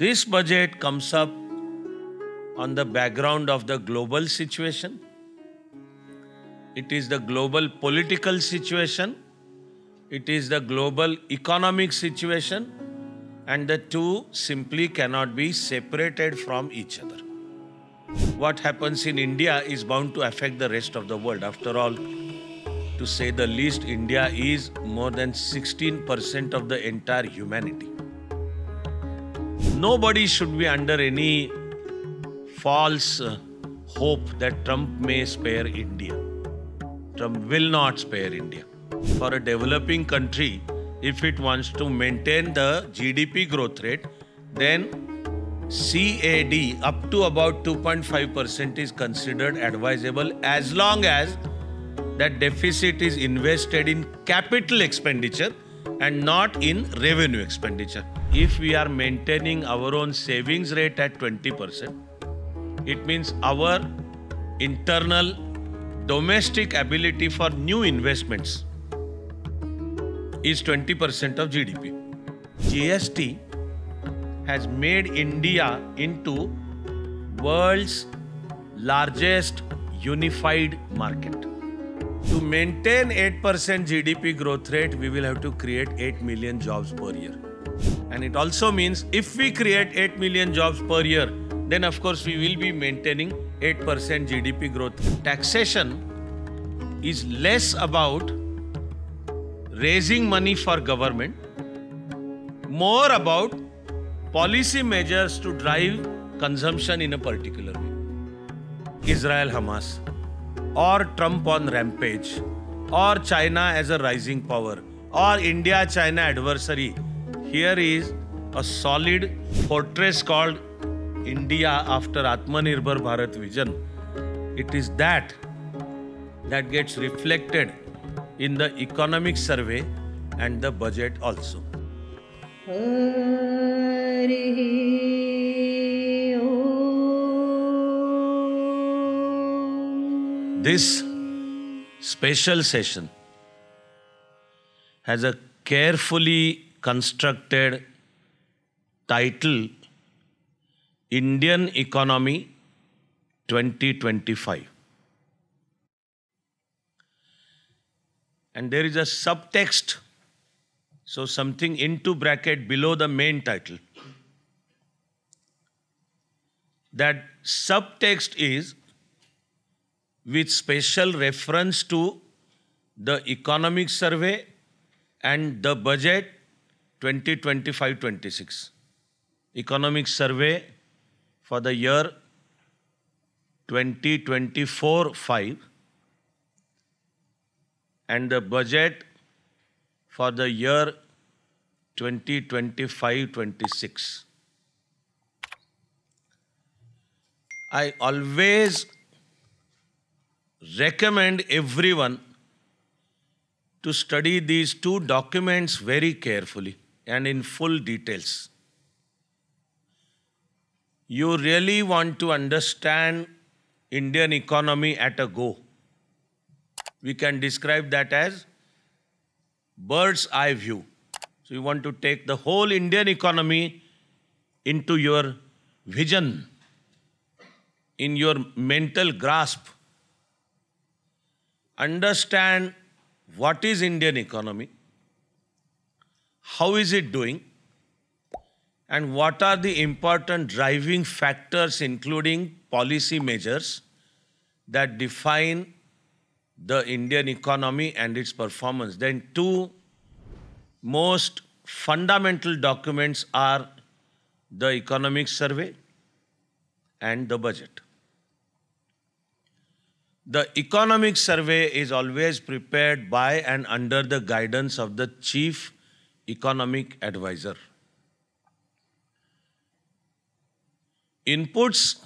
This budget comes up on the background of the global situation. It is the global political situation. It is the global economic situation. And the two simply cannot be separated from each other. What happens in India is bound to affect the rest of the world. After all, to say the least, India is more than 16% of the entire humanity. Nobody should be under any false hope that Trump may spare India. Trump will not spare India. For a developing country, if it wants to maintain the GDP growth rate, then CAD up to about 2.5% is considered advisable as long as that deficit is invested in capital expenditure and not in revenue expenditure. If we are maintaining our own savings rate at 20%, it means our internal domestic ability for new investments is 20% of GDP. GST has made India into world's largest unified market. To maintain 8% GDP growth rate, we will have to create 8 million jobs per year. And it also means if we create 8 million jobs per year, then of course we will be maintaining 8% GDP growth. Taxation is less about raising money for government, more about policy measures to drive consumption in a particular way. Israel-Hamas, or Trump on rampage, or China as a rising power, or India-China adversary. Here is a solid fortress called India after Atmanirbhar Bharat vision. It is that gets reflected in the economic survey and the budget also. This special session has a carefully constructed title, Indian Economy 2025. And there is a subtext, so something into bracket below the main title. That subtext is with special reference to the economic survey and the budget 2025-26. Economic survey for the year 2024-5 and the budget for the year 2025-26. I always recommend everyone to study these two documents very carefully and in full details. You really want to understand Indian economy at a go. We can describe that as bird's eye view. So you want to take the whole Indian economy into your vision, in your mental grasp. Understand what is Indian economy, how is it doing, and what are the important driving factors, including policy measures that define the Indian economy and its performance. Then two most fundamental documents are the economic survey and the budget. The economic survey is always prepared by and under the guidance of the chief economic advisor. Inputs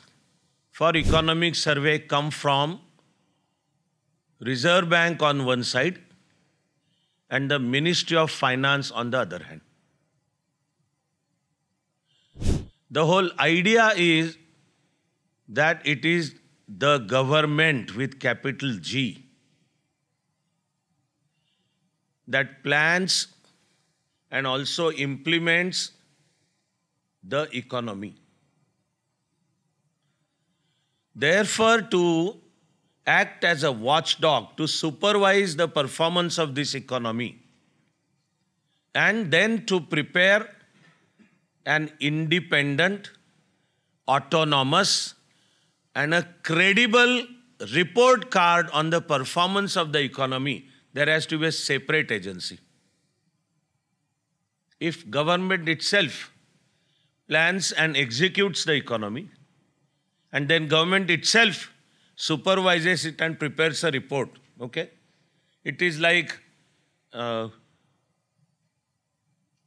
for economic survey come from Reserve Bank on one side and the Ministry of Finance on the other hand. The whole idea is that it is the government with capital G that plans and also implements the economy. Therefore, to act as a watchdog to supervise the performance of this economy and then to prepare an independent, autonomous, and a credible report card on the performance of the economy, there has to be a separate agency. If government itself plans and executes the economy, and then government itself supervises it and prepares a report, okay? It is like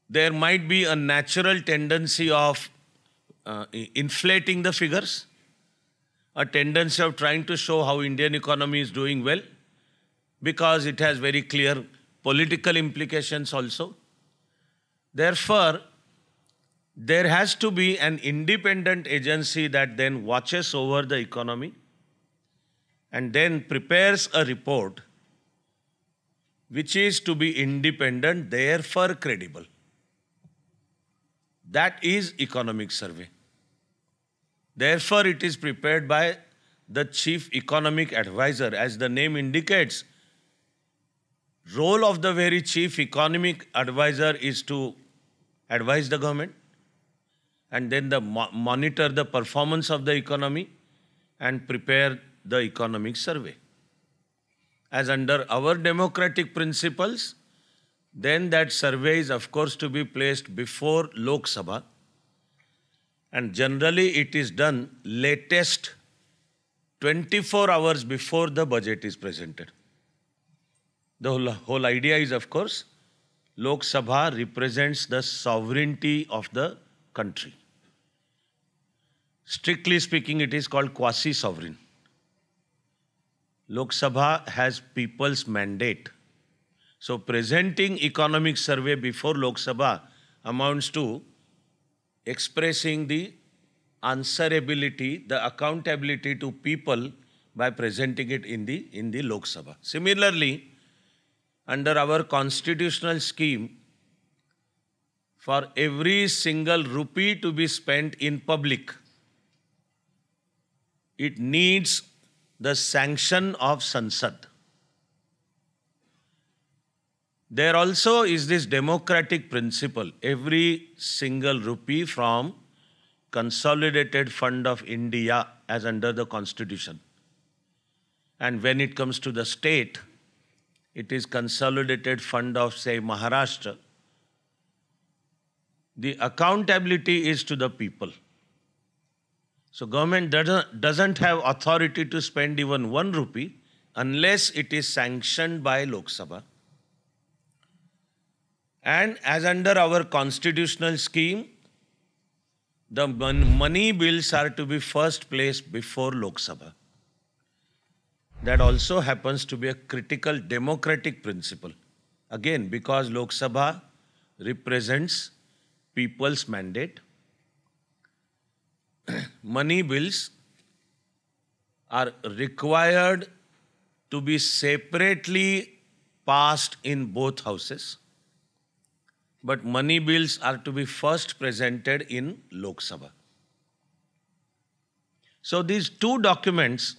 there might be a natural tendency of inflating the figures, a tendency of trying to show how Indian economy is doing well, because it has very clear political implications also. Therefore, there has to be an independent agency that then watches over the economy and then prepares a report which is to be independent, therefore credible. That is economic survey. Therefore, it is prepared by the chief economic advisor. As the name indicates, role of the very chief economic advisor is to advise the government and then monitor the performance of the economy and prepare the economic survey. As under our democratic principles, then that survey is of course to be placed before Lok Sabha, and generally it is done latest 24 hours before the budget is presented. The whole idea is, of course, Lok Sabha represents the sovereignty of the country. Strictly speaking, it is called quasi-sovereign. Lok Sabha has people's mandate. So presenting economic survey before Lok Sabha amounts to expressing the answerability, the accountability to people by presenting it in the Lok Sabha. Similarly, under our constitutional scheme, for every single rupee to be spent in public, it needs the sanction of Sansad. There also is this democratic principle. Every single rupee from Consolidated Fund of India as under the Constitution. And when it comes to the state, it is Consolidated Fund of, say, Maharashtra. The accountability is to the people. So government doesn't have authority to spend even 1 rupee unless it is sanctioned by Lok Sabha. And as under our constitutional scheme, the money bills are to be first placed before Lok Sabha. That also happens to be a critical democratic principle. Again, because Lok Sabha represents people's mandate, money bills are required to be separately passed in both houses, but money bills are to be first presented in Lok Sabha. So these two documents,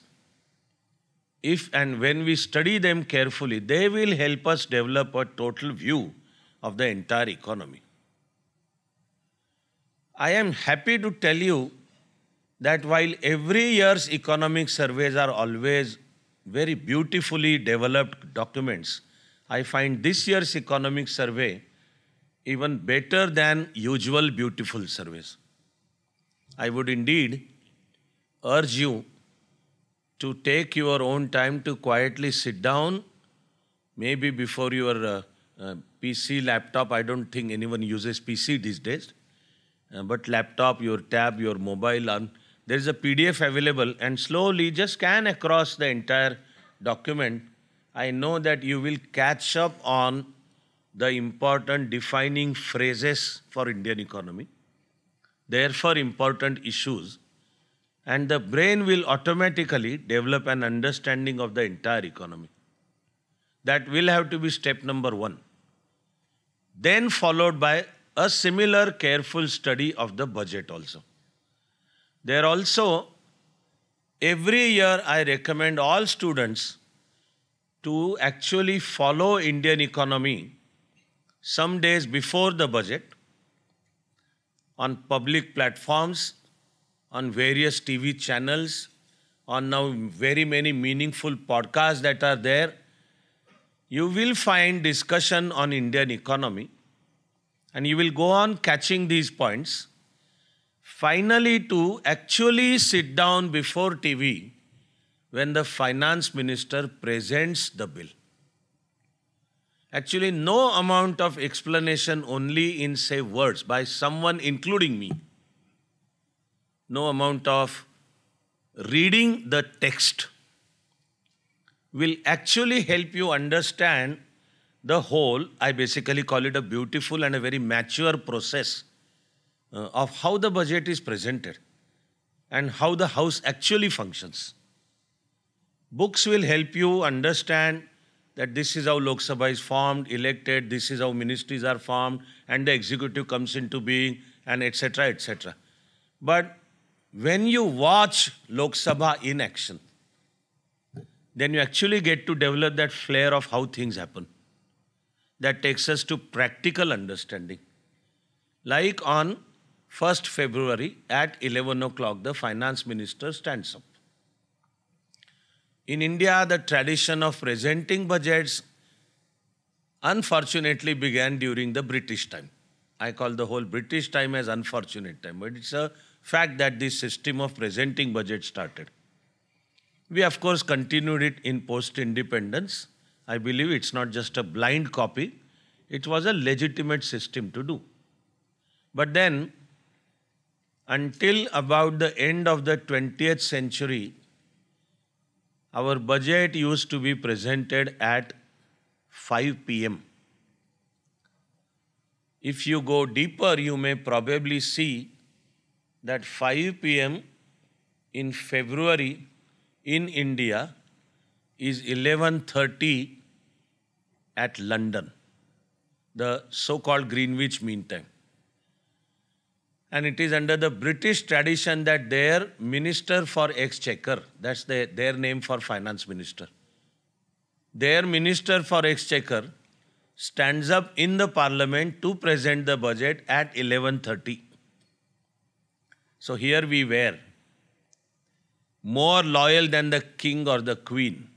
if and when we study them carefully, they will help us develop a total view of the entire economy. I am happy to tell you that while every year's economic surveys are always very beautifully developed documents, I find this year's economic survey even better than usual beautiful surveys. I would indeed urge you to take your own time to quietly sit down, maybe before your PC, laptop. I don't think anyone uses PC these days, but laptop, your tab, your mobile, there is a PDF available, and slowly just scan across the entire document. I know that you will catch up on the important defining phrases for Indian economy, therefore important issues, and the brain will automatically develop an understanding of the entire economy. That will have to be step number 1. Then followed by a similar careful study of the budget also. There also, every year I recommend all students to actually follow Indian economy some days before the budget on public platforms, on various TV channels, on now very many meaningful podcasts that are there. You will find discussion on Indian economy and you will go on catching these points. Finally, to actually sit down before TV when the finance minister presents the bill. Actually, no amount of explanation only in, say, words by someone including me. No amount of reading the text will actually help you understand the whole, I basically call it a beautiful and a very mature process of how the budget is presented and how the house actually functions. Books will help you understand that this is how Lok Sabha is formed, elected, this is how ministries are formed, and the executive comes into being, and etc., etc. But when you watch Lok Sabha in action, then you actually get to develop that flair of how things happen. That takes us to practical understanding. Like on 1st February at 11 o'clock, the finance minister stands up. In India, the tradition of presenting budgets unfortunately began during the British time. I call the whole British time as unfortunate time, but it's a fact that this system of presenting budget started. We, of course, continued it in post-independence. I believe it's not just a blind copy. It was a legitimate system to do. But then, until about the end of the 20th century, our budget used to be presented at 5 p.m. If you go deeper, you may probably see that 5 p.m. in February in India is 11:30 at London, the so-called Greenwich Mean Time. And it is under the British tradition that their Minister for Exchequer, that's their name for finance minister, their Minister for Exchequer stands up in the parliament to present the budget at 11:30. So here we were, more loyal than the king or the queen,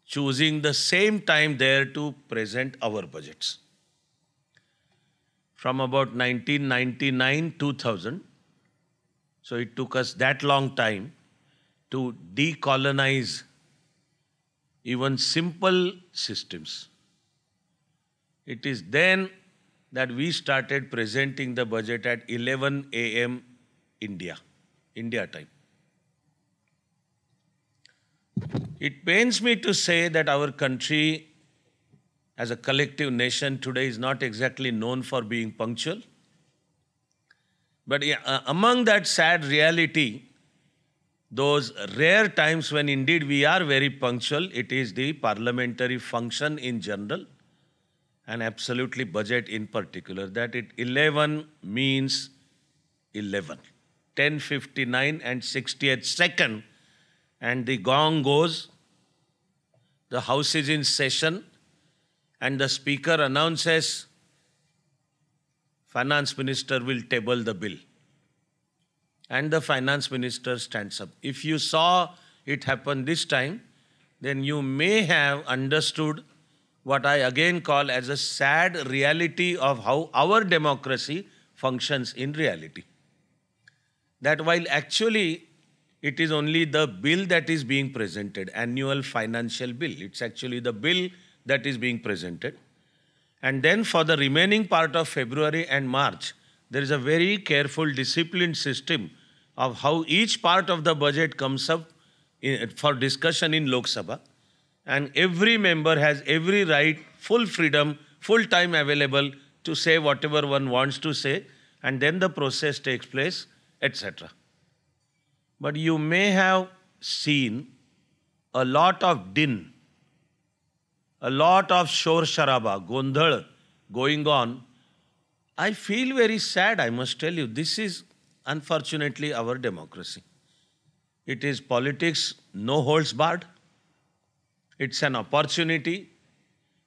choosing the same time there to present our budgets. From about 1999-2000, so it took us that long time to decolonize even simple systems. It is then that we started presenting the budget at 11 a.m. India time. It pains me to say that our country as a collective nation today is not exactly known for being punctual. But among that sad reality, those rare times when indeed we are very punctual, it is the parliamentary function in general and absolutely budget in particular, that 11 means 11. 10:59 and 60th second, and the gong goes, the house is in session, and the speaker announces, finance minister will table the bill. And the finance minister stands up. If you saw it happen this time, then you may have understood what I again call as a sad reality of how our democracy functions in reality. That while actually it is only the bill that is being presented, annual financial bill, it's actually the bill that is being presented. And then for the remaining part of February and March, there is a very careful, disciplined system of how each part of the budget comes up for discussion in Lok Sabha. And every member has every right, full freedom, full time available to say whatever one wants to say. And then the process takes place, etc. But you may have seen a lot of din, a lot of shor sharaba, gondhal going on I feel very sad, I must tell you. This is unfortunately our democracy. It is politics, no holds barred. It's an opportunity.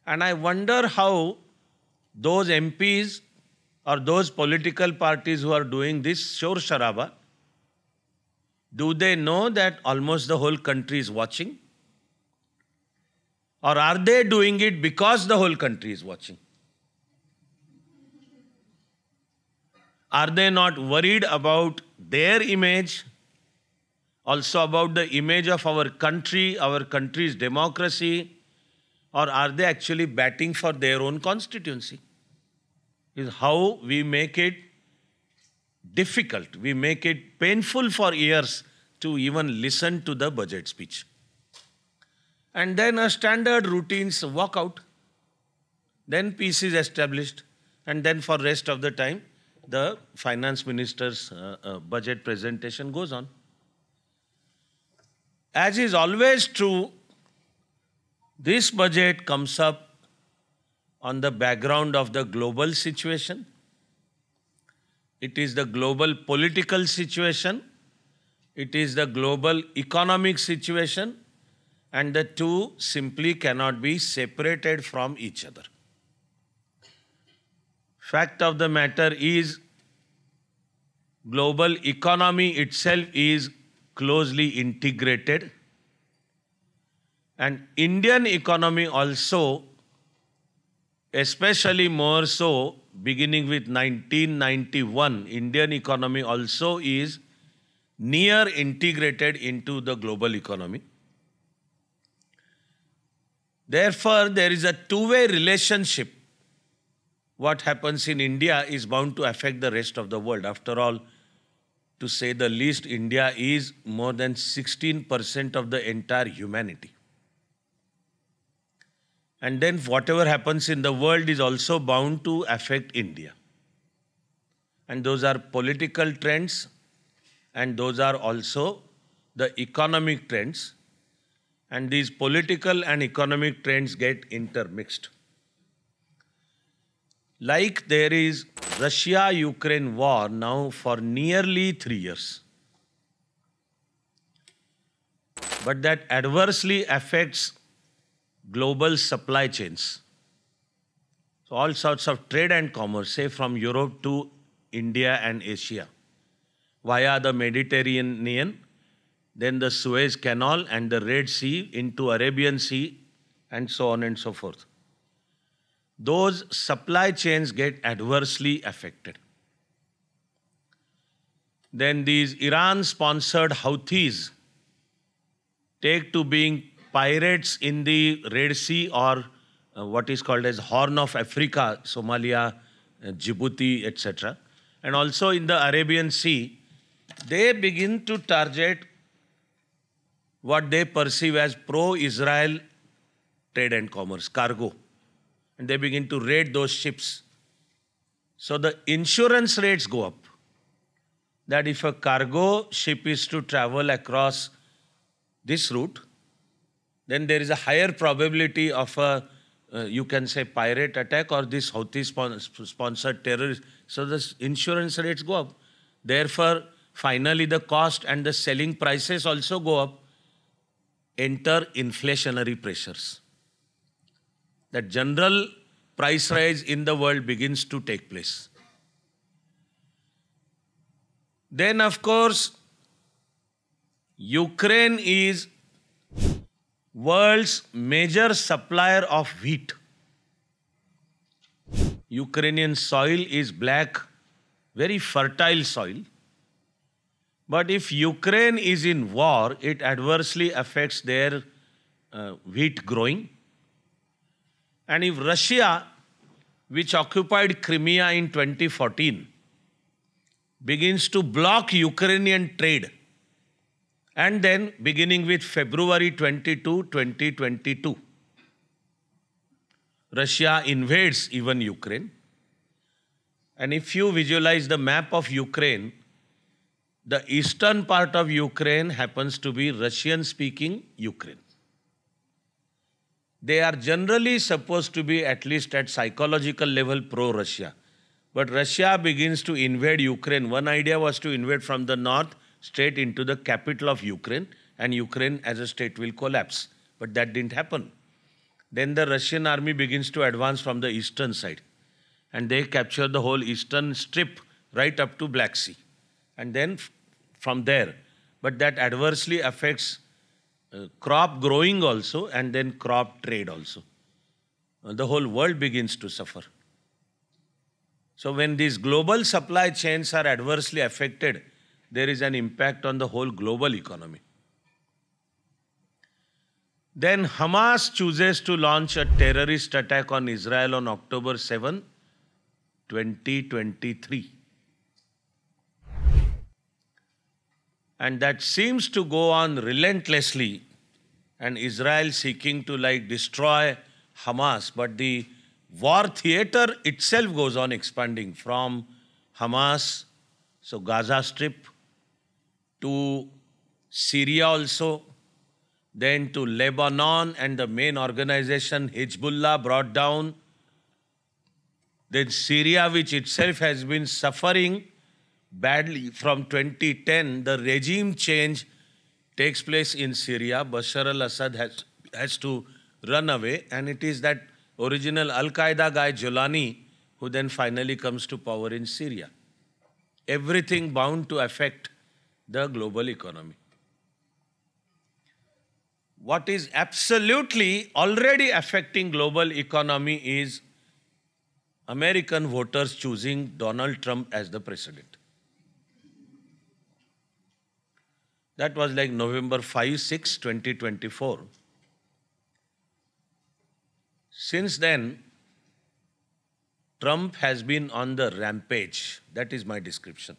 And I wonder how those MPs or those political parties who are doing this shor sharaba, do they know that almost the whole country is watching? Or are they doing it because the whole country is watching? Are they not worried about their image, also about the image of our country's democracy, or are they actually batting for their own constituency? Is how we make it difficult, we make it painful for ears to even listen to the budget speech. And then a standard routines walk out, then peace is established, and then for rest of the time, the finance minister's budget presentation goes on. As is always true, this budget comes up on the background of the global situation. It is the global political situation. It is the global economic situation. And the two simply cannot be separated from each other. Fact of the matter is, global economy itself is closely integrated, and Indian economy also, especially more so beginning with 1991, Indian economy also is near integrated into the global economy. Therefore, there is a two-way relationship. What happens in India is bound to affect the rest of the world. After all, to say the least, India is more than 16% of the entire humanity. And then whatever happens in the world is also bound to affect India. And those are political trends, and those are also the economic trends. And these political and economic trends get intermixed. Like there is Russia-Ukraine war now for nearly 3 years. But that adversely affects global supply chains. So all sorts of trade and commerce, say from Europe to India and Asia, via the Mediterranean, then the Suez Canal and the Red Sea into Arabian Sea, and so on and so forth. Those supply chains get adversely affected. Then these Iran-sponsored Houthis take to being pirates in the Red Sea, or what is called as Horn of Africa, Somalia, Djibouti, etc. And also in the Arabian Sea, they begin to target what they perceive as pro-Israel trade and commerce, cargo. And they begin to raid those ships. So the insurance rates go up. That if a cargo ship is to travel across this route, then there is a higher probability of a, you can say, pirate attack or this Houthi-sponsored terrorist. So the insurance rates go up. Therefore, finally the cost and the selling prices also go up. Enter inflationary pressures. That general price rise in the world begins to take place. Then, of course, Ukraine is world's major supplier of wheat. Ukrainian soil is black, very fertile soil. But if Ukraine is in war, it adversely affects their wheat growing. And if Russia, which occupied Crimea in 2014, begins to block Ukrainian trade, and then beginning with February 22, 2022, Russia invades even Ukraine. And if you visualize the map of Ukraine, the eastern part of Ukraine happens to be Russian-speaking Ukraine. They are generally supposed to be, at least at psychological level, pro-Russia. But Russia begins to invade Ukraine. One idea was to invade from the north straight into the capital of Ukraine, and Ukraine as a state will collapse. But that didn't happen. Then the Russian army begins to advance from the eastern side, and they capture the whole eastern strip right up to Black Sea. And then from there, but that adversely affects crop growing also, and then crop trade also. The whole world begins to suffer. So when these global supply chains are adversely affected, there is an impact on the whole global economy. Then Hamas chooses to launch a terrorist attack on Israel on October 7, 2023. And that seems to go on relentlessly, and Israel seeking to destroy Hamas, but the war theater itself goes on expanding from Hamas, so Gaza Strip, to Syria also, then to Lebanon and the main organization Hezbollah brought down, then Syria, which itself has been suffering badly from 2010, the regime change takes place in Syria. Bashar al-Assad has to run away, and it is that original Al-Qaeda guy Jolani who then finally comes to power in Syria. Everything bound to affect the global economy. What is absolutely already affecting global economy is American voters choosing Donald Trump as the president. That was November 5, 6, 2024. Since then, Trump has been on the rampage. That is my description.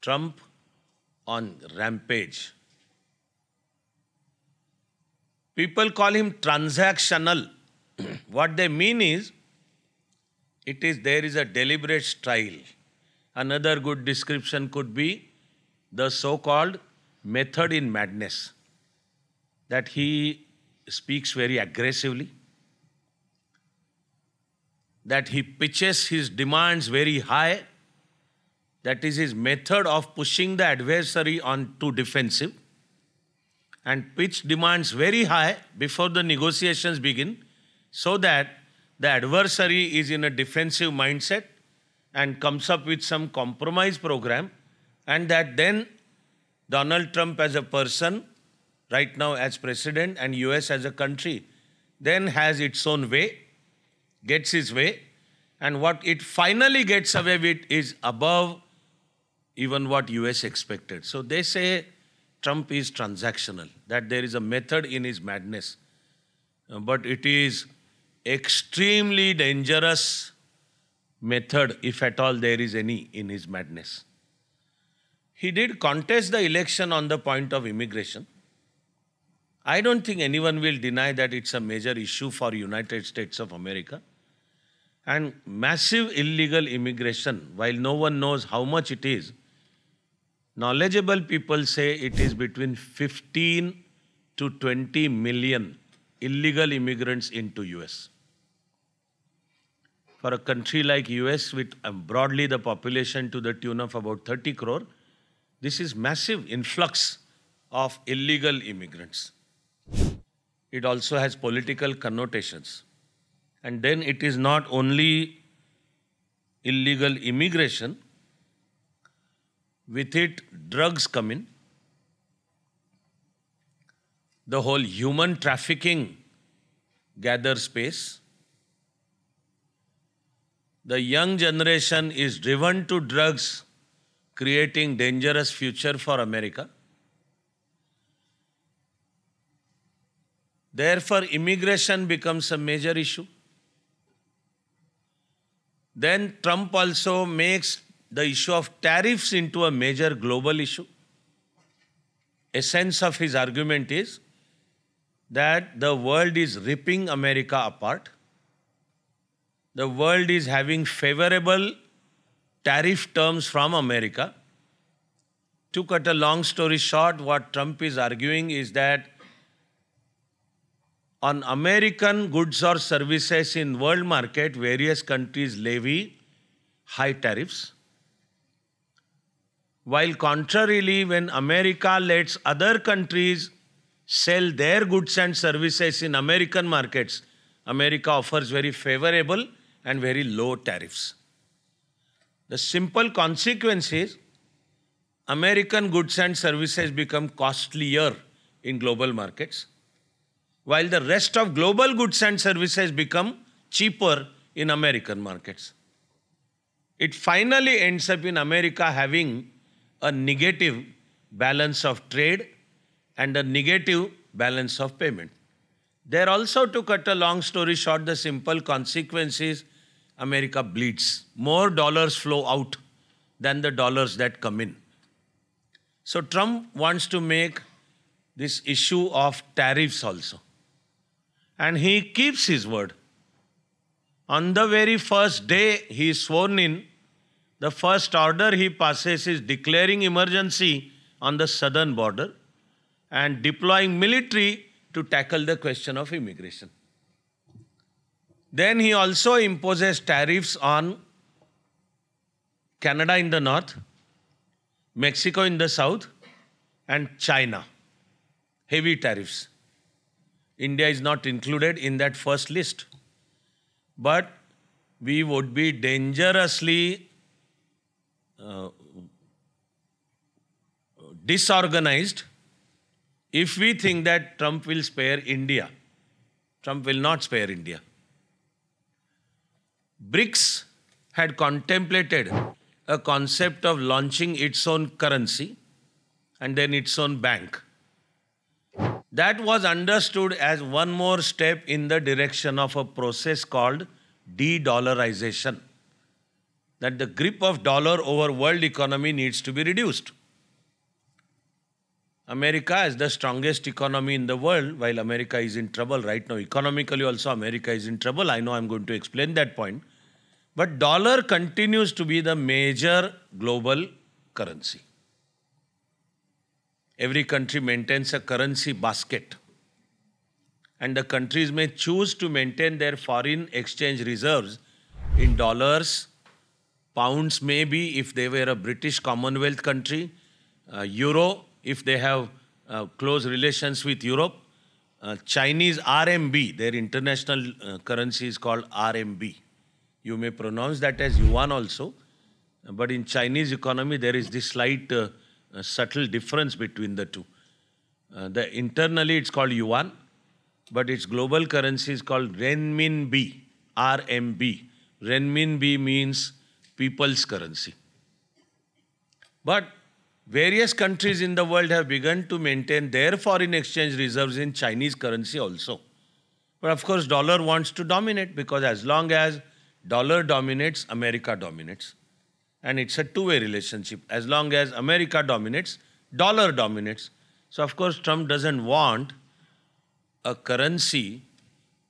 Trump on rampage. People call him transactional. What they mean is, there is a deliberate style. Another good description could be the so-called method in madness. That he speaks very aggressively, that he pitches his demands very high. That is his method of pushing the adversary on to defensive, and pitch demands very high before the negotiations begin, so that the adversary is in a defensive mindset and comes up with some compromise program, and that then Donald Trump as a person, right now as president, and US as a country, then has its own way, gets his way, and what it finally gets away with is above even what US expected. So they say Trump is transactional, that there is a method in his madness. But it is extremely dangerous method, if at all there is any, in his madness. He did contest the election on the point of immigration. I don't think anyone will deny that it's a major issue for United States of America. And massive illegal immigration, while no one knows how much it is, knowledgeable people say it is between 15 to 20 million illegal immigrants into US. For a country like US with broadly the population to the tune of about 30 crore, this is massive influx of illegal immigrants. It also has political connotations. And then it is not only illegal immigration, with it drugs come in. The whole human trafficking gathers space. The young generation is driven to drugs, creating dangerous future for America. Therefore, immigration becomes a major issue. Then Trump also makes the issue of tariffs into a major global issue. Essence of his argument is that the world is ripping America apart. The world is having favorable tariff terms from America. To cut a long story short, what Trump is arguing is that On American goods or services in world market, various countries levy high tariffs. While contrarily, when America lets other countries sell their goods and services in American markets, America offers very favorable and very low tariffs. The simple consequence is American goods and services become costlier in global markets, while the rest of global goods and services become cheaper in American markets. It finally ends up in America having a negative balance of trade and a negative balance of payment. There also, to cut a long story short, the simple consequence is America bleeds. More dollars flow out than the dollars that come in. So Trump wants to make this issue of tariffs also. And he keeps his word. On the very first day he is sworn in, the first order he passes is declaring emergency on the southern border and deploying military to tackle the question of immigration. Then he also imposes tariffs on Canada in the north, Mexico in the south, and China. Heavy tariffs. India is not included in that first list. But we would be dangerously disorganized if we think that Trump will spare India. Trump will not spare India. BRICS had contemplated a concept of launching its own currency and then its own bank. That was understood as one more step in the direction of a process called de-dollarization. That the grip of dollar over world economy needs to be reduced. America is the strongest economy in the world, while America is in trouble right now. Economically also America is in trouble. I know I'm going to explain that point. But dollar continues to be the major global currency. Every country maintains a currency basket. And the countries may choose to maintain their foreign exchange reserves in dollars, pounds maybe if they were a British Commonwealth country, euro if they have close relations with Europe, Chinese RMB, their international currency is called RMB. You may pronounce that as yuan also, but in Chinese economy there is this slight subtle difference between the two. Internally it's called yuan, but its global currency is called renminbi, RMB. Renminbi means people's currency. But various countries in the world have begun to maintain their foreign exchange reserves in Chinese currency also. But of course, dollar wants to dominate, because as long as dollar dominates, America dominates. And it's a two-way relationship. As long as America dominates, dollar dominates. So of course, Trump doesn't want a currency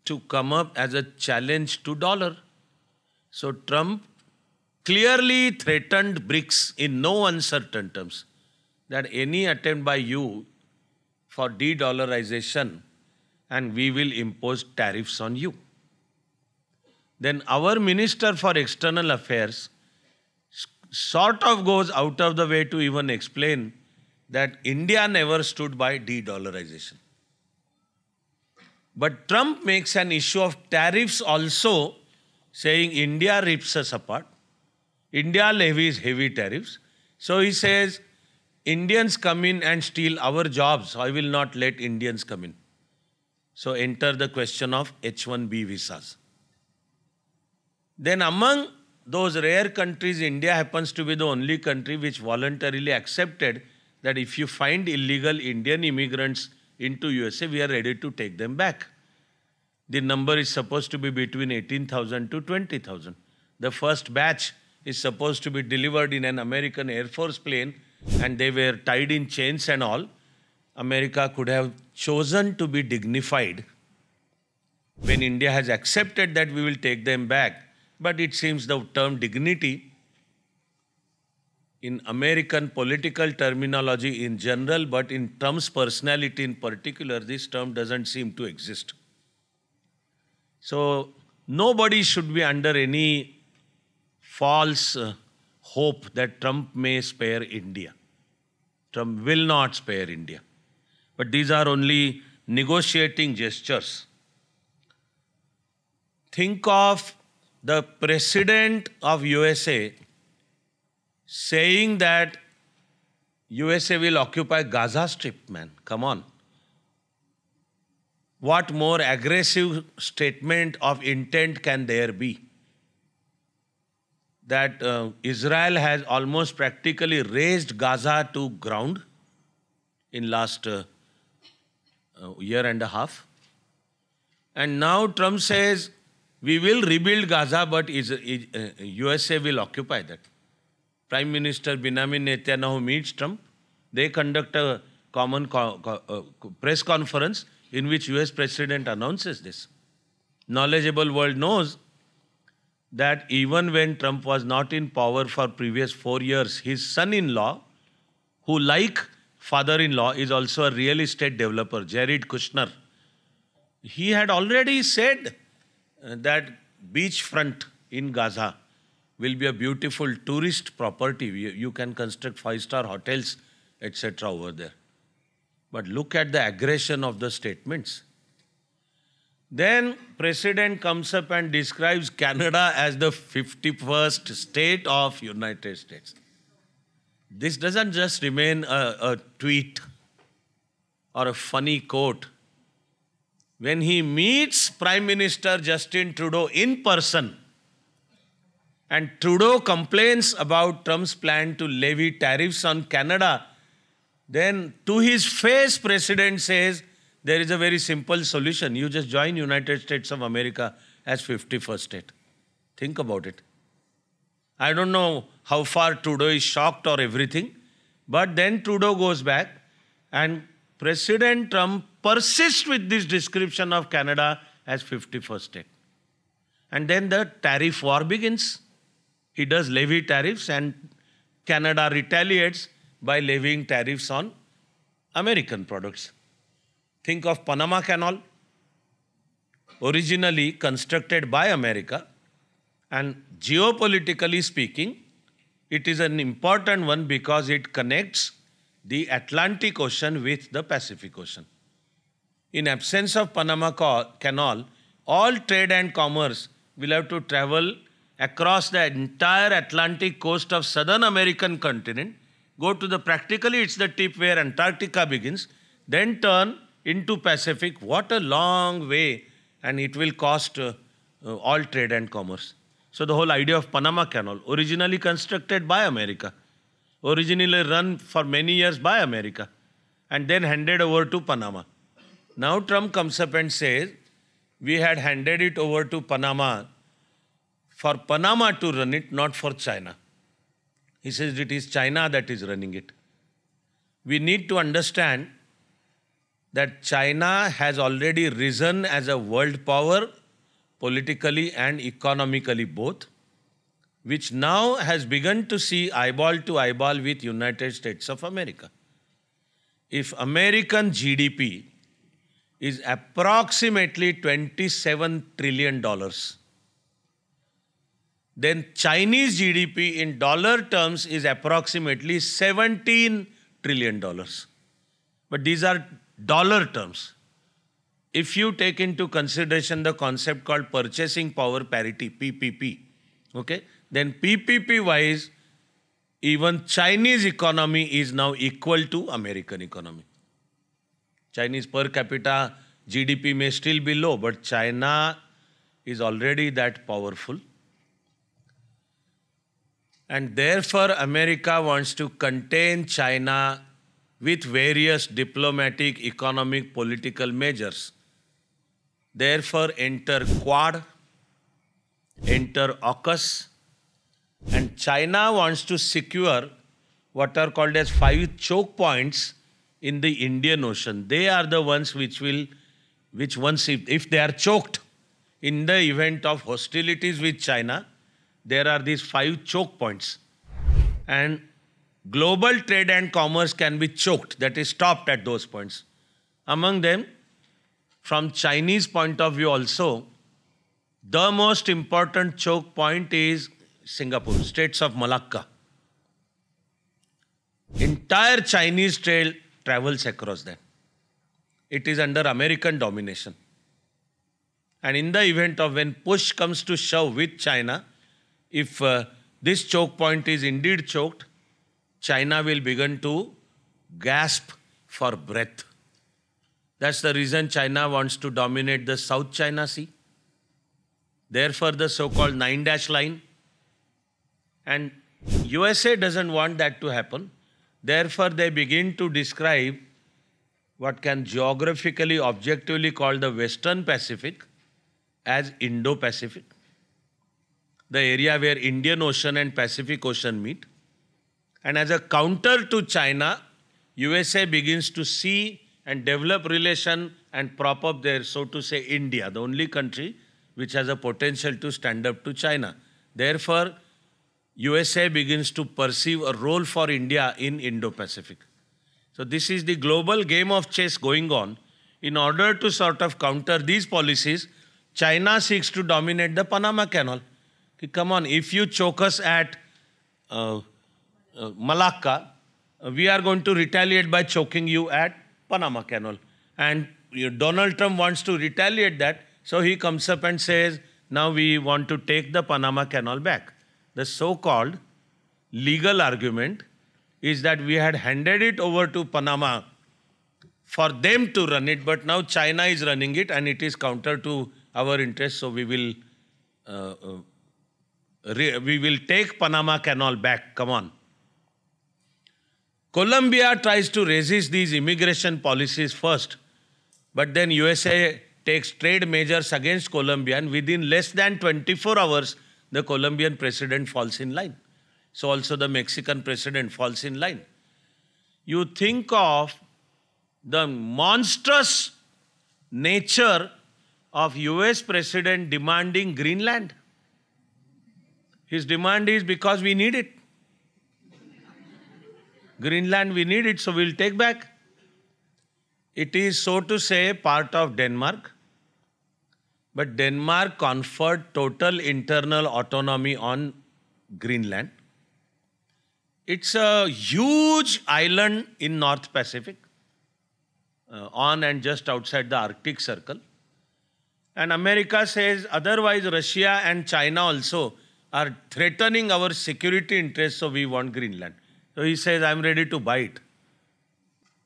to come up as a challenge to dollar. So Trump clearly threatened BRICS in no uncertain terms that any attempt by you for de-dollarization and we will impose tariffs on you. Then our Minister for External Affairs sort of goes out of the way to even explain that India never stood by de-dollarization. But Trump makes an issue of tariffs also, saying India rips us apart. India levies heavy tariffs. So he says, Indians come in and steal our jobs. I will not let Indians come in. So enter the question of H-1B visas. Then among those rare countries, India happens to be the only country which voluntarily accepted that if you find illegal Indian immigrants into USA, we are ready to take them back. The number is supposed to be between 18,000 to 20,000. The first batch is supposed to be delivered in an American Air Force plane, and they were tied in chains and all. America could have chosen to be dignified when India has accepted that we will take them back. But it seems the term dignity in American political terminology in general, but in Trump's personality in particular, this term doesn't seem to exist. So nobody should be under any false hope that Trump may spare India. Trump will not spare India. But these are only negotiating gestures. Think of the president of USA saying that USA will occupy Gaza Strip, man. Come on. What more aggressive statement of intent can there be? That Israel has almost practically razed Gaza to ground in last year and a half. And now Trump says, we will rebuild Gaza, but USA will occupy that. Prime Minister Benjamin Netanyahu meets Trump. They conduct a common press conference in which US President announces this. Knowledgeable world knows that even when Trump was not in power for previous 4 years, his son-in-law, who like father-in-law is also a real estate developer, Jared Kushner, he had already said that beachfront in Gaza will be a beautiful tourist property. You can construct 5-star hotels, etc. over there. But look at the aggression of the statements. Then President comes up and describes Canada as the 51st state of United States. This doesn't just remain a tweet or a funny quote. When he meets Prime Minister Justin Trudeau in person, and Trudeau complains about Trump's plan to levy tariffs on Canada, then to his face, President says, there is a very simple solution. You just join United States of America as 51st state. Think about it. I don't know how far Trudeau is shocked or everything, but then Trudeau goes back and President Trump persists with this description of Canada as 51st state. And then the tariff war begins. He does levy tariffs and Canada retaliates by levying tariffs on American products. Think of Panama Canal, originally constructed by America, and geopolitically speaking, it is an important one because it connects the Atlantic Ocean with the Pacific Ocean. In absence of Panama Canal, all trade and commerce will have to travel across the entire Atlantic coast of Southern American continent, go to the practically it's the tip where Antarctica begins, then turn into Pacific. What a long way, and it will cost all trade and commerce. So the whole idea of Panama Canal, originally constructed by America, originally run for many years by America, and then handed over to Panama. Now Trump comes up and says, we had handed it over to Panama for Panama to run it, not for China. He says it is China that is running it. We need to understand that China has already risen as a world power, politically and economically both, which now has begun to see eyeball to eyeball with United States of America. If American GDP is approximately $27 trillion, then Chinese GDP in dollar terms is approximately $17 trillion. But these are dollar terms. If you take into consideration the concept called purchasing power parity, PPP, okay, then PPP-wise, even Chinese economy is now equal to American economy. Chinese per capita GDP may still be low, but China is already that powerful. And therefore, America wants to contain China with various diplomatic, economic, political measures. Therefore, enter Quad, enter AUKUS, and China wants to secure what are called as 5 choke points in the Indian Ocean. They are the ones if they are choked in the event of hostilities with China, there are these 5 choke points. And global trade and commerce can be choked, that is stopped at those points. Among them, from Chinese point of view also, The most important choke point is Singapore, Straits of Malacca. Entire Chinese trade travels across that. It is under American domination. And in the event of when push comes to shove with China, if this choke point is indeed choked, China will begin to gasp for breath. That's the reason China wants to dominate the South China Sea. Therefore, the so-called 9-dash line. And USA doesn't want that to happen. Therefore, they begin to describe what can geographically, objectively called the Western Pacific as Indo-Pacific, the area where Indian Ocean and Pacific Ocean meet. And as a counter to China, USA begins to see and develop relation and prop up their, so to say, India, the only country which has a potential to stand up to China. Therefore, USA begins to perceive a role for India in Indo-Pacific. So this is the global game of chess going on. In order to sort of counter these policies, China seeks to dominate the Panama Canal. Come on, if you choke us at Malacca, we are going to retaliate by choking you at Panama Canal. And Donald Trump wants to retaliate that, so he comes up and says, now we want to take the Panama Canal back. The so-called legal argument is that we had handed it over to Panama for them to run it, but now China is running it and it is counter to our interests, so we will take Panama Canal back. Come on. Colombia tries to resist these immigration policies first, but then USA takes trade measures against Colombia, and within less than 24 hours, the Colombian president falls in line. So also the Mexican president falls in line. You think of the monstrous nature of US president demanding Greenland. His demand is because we need it. Greenland, we need it, so we'll take back. It is, so to say, part of Denmark. But Denmark conferred total internal autonomy on Greenland. It's a huge island in North Pacific, on and just outside the Arctic Circle. And America says, otherwise Russia and China also are threatening our security interests, so we want Greenland. So he says, I'm ready to buy it.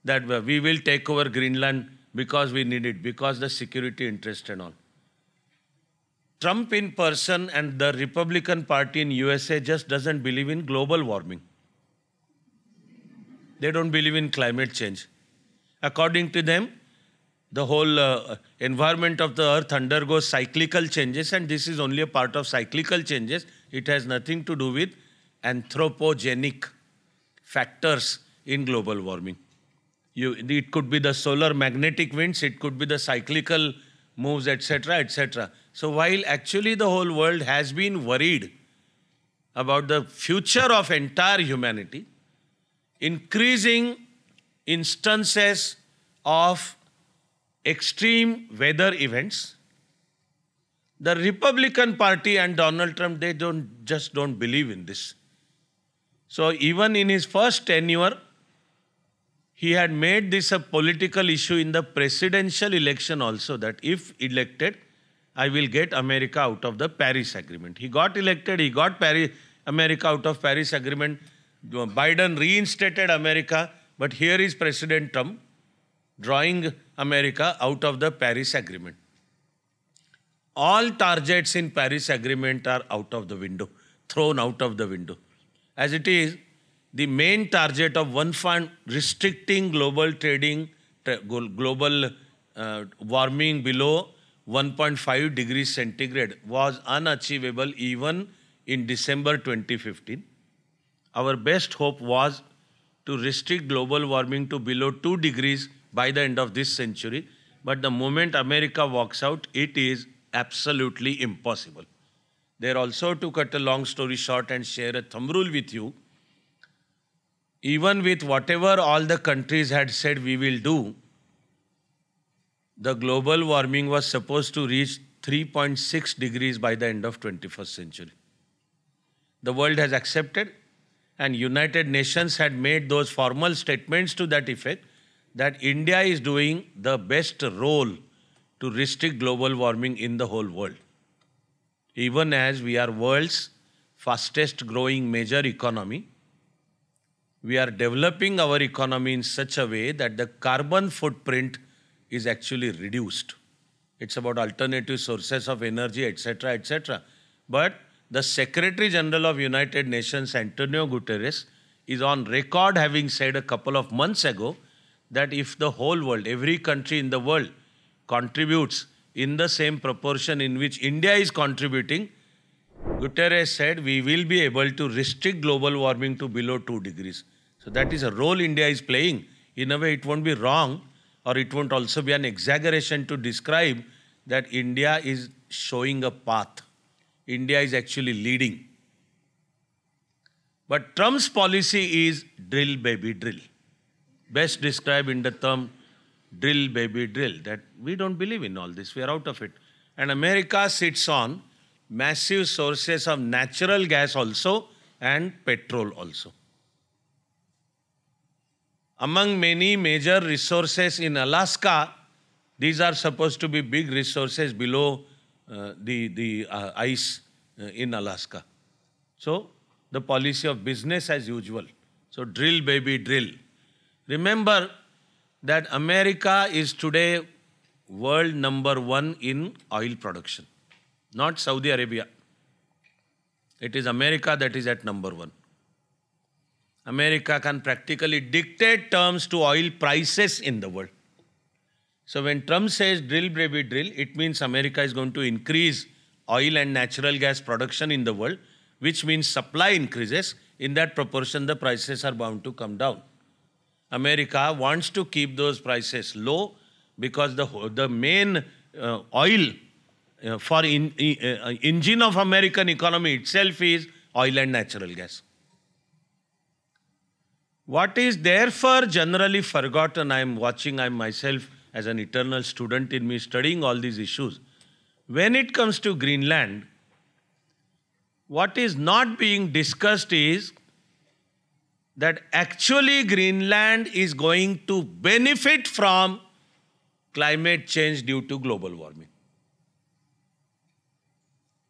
That we will take over Greenland because we need it, because the security interest and all. Trump in person and the Republican Party in USA just doesn't believe in global warming. They don't believe in climate change. According to them, the whole environment of the earth undergoes cyclical changes, and this is only a part of cyclical changes. It has nothing to do with anthropogenic factors in global warming. It could be the solar magnetic winds, it could be the cyclical moves, etc., etc. So while actually the whole world has been worried about the future of entire humanity, increasing instances of extreme weather events, the Republican Party and Donald Trump, they just don't believe in this. So even in his first tenure, he had made this a political issue in the presidential election also, that if elected, I will get America out of the Paris Agreement. He got elected, he got America out of Paris Agreement. Biden reinstated America, but here is President Trump drawing America out of the Paris Agreement. All targets in Paris Agreement are out of the window, thrown out of the window. As it is, the main target of one fund restricting global trading, global warming below 1.5 degrees centigrade was unachievable even in December 2015. Our best hope was to restrict global warming to below 2 degrees by the end of this century. But the moment America walks out, it is absolutely impossible. There also, to cut a long story short and share a thumb rule with you, even with whatever all the countries had said we will do, the global warming was supposed to reach 3.6 degrees by the end of 21st century. The world has accepted, and United Nations had made those formal statements to that effect, that India is doing the best role to restrict global warming in the whole world. Even as we are world's fastest growing major economy, we are developing our economy in such a way that the carbon footprint is actually reduced. It's about alternative sources of energy, etc., etc. But the Secretary General of United Nations, Antonio Guterres, is on record having said a couple of months ago that if the whole world, every country in the world contributes in the same proportion in which India is contributing, Guterres said we will be able to restrict global warming to below 2 degrees. So that is a role India is playing. In a way, it won't be wrong, or it won't also be an exaggeration to describe that India is showing a path. India is actually leading. But Trump's policy is drill, baby, drill. Best described in the term drill, baby, drill. That we don't believe in all this. We are out of it. And America sits on massive sources of natural gas also and petrol also. Among many major resources in Alaska, these are supposed to be big resources below the ice in Alaska. So, the policy of business as usual. So, drill, baby, drill. Remember that America is today world number 1 in oil production, not Saudi Arabia. It is America that is at number 1. America can practically dictate terms to oil prices in the world. So when Trump says drill, baby, drill, it means America is going to increase oil and natural gas production in the world, which means supply increases. In that proportion, the prices are bound to come down. America wants to keep those prices low because the main oil for engine of American economy itself is oil and natural gas. What is therefore generally forgotten, I'm myself as an eternal student in me studying all these issues. When it comes to Greenland, what is not being discussed is that actually Greenland is going to benefit from climate change due to global warming.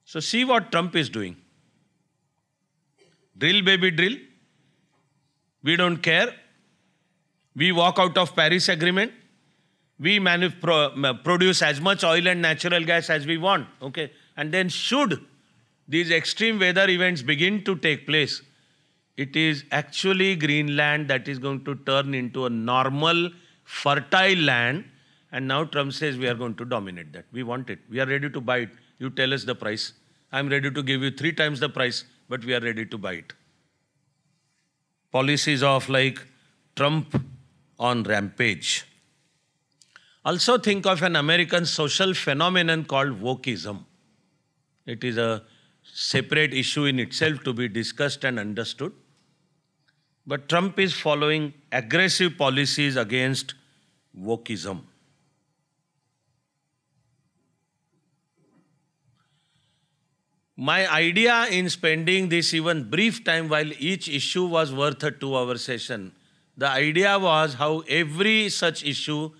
So see what Trump is doing. Drill, baby, drill. We don't care. We walk out of Paris Agreement. We produce as much oil and natural gas as we want. Okay? And then should these extreme weather events begin to take place, it is actually Greenland that is going to turn into a normal, fertile land. And now Trump says we are going to dominate that. We want it. We are ready to buy it. You tell us the price. I'm ready to give you 3 times the price, but we are ready to buy it. Policies of like Trump on rampage. Also think of an American social phenomenon called wokeism. It is a separate issue in itself to be discussed and understood. But Trump is following aggressive policies against wokeism. My idea in spending this even brief time while each issue was worth a 2-hour session, the idea was how every such issue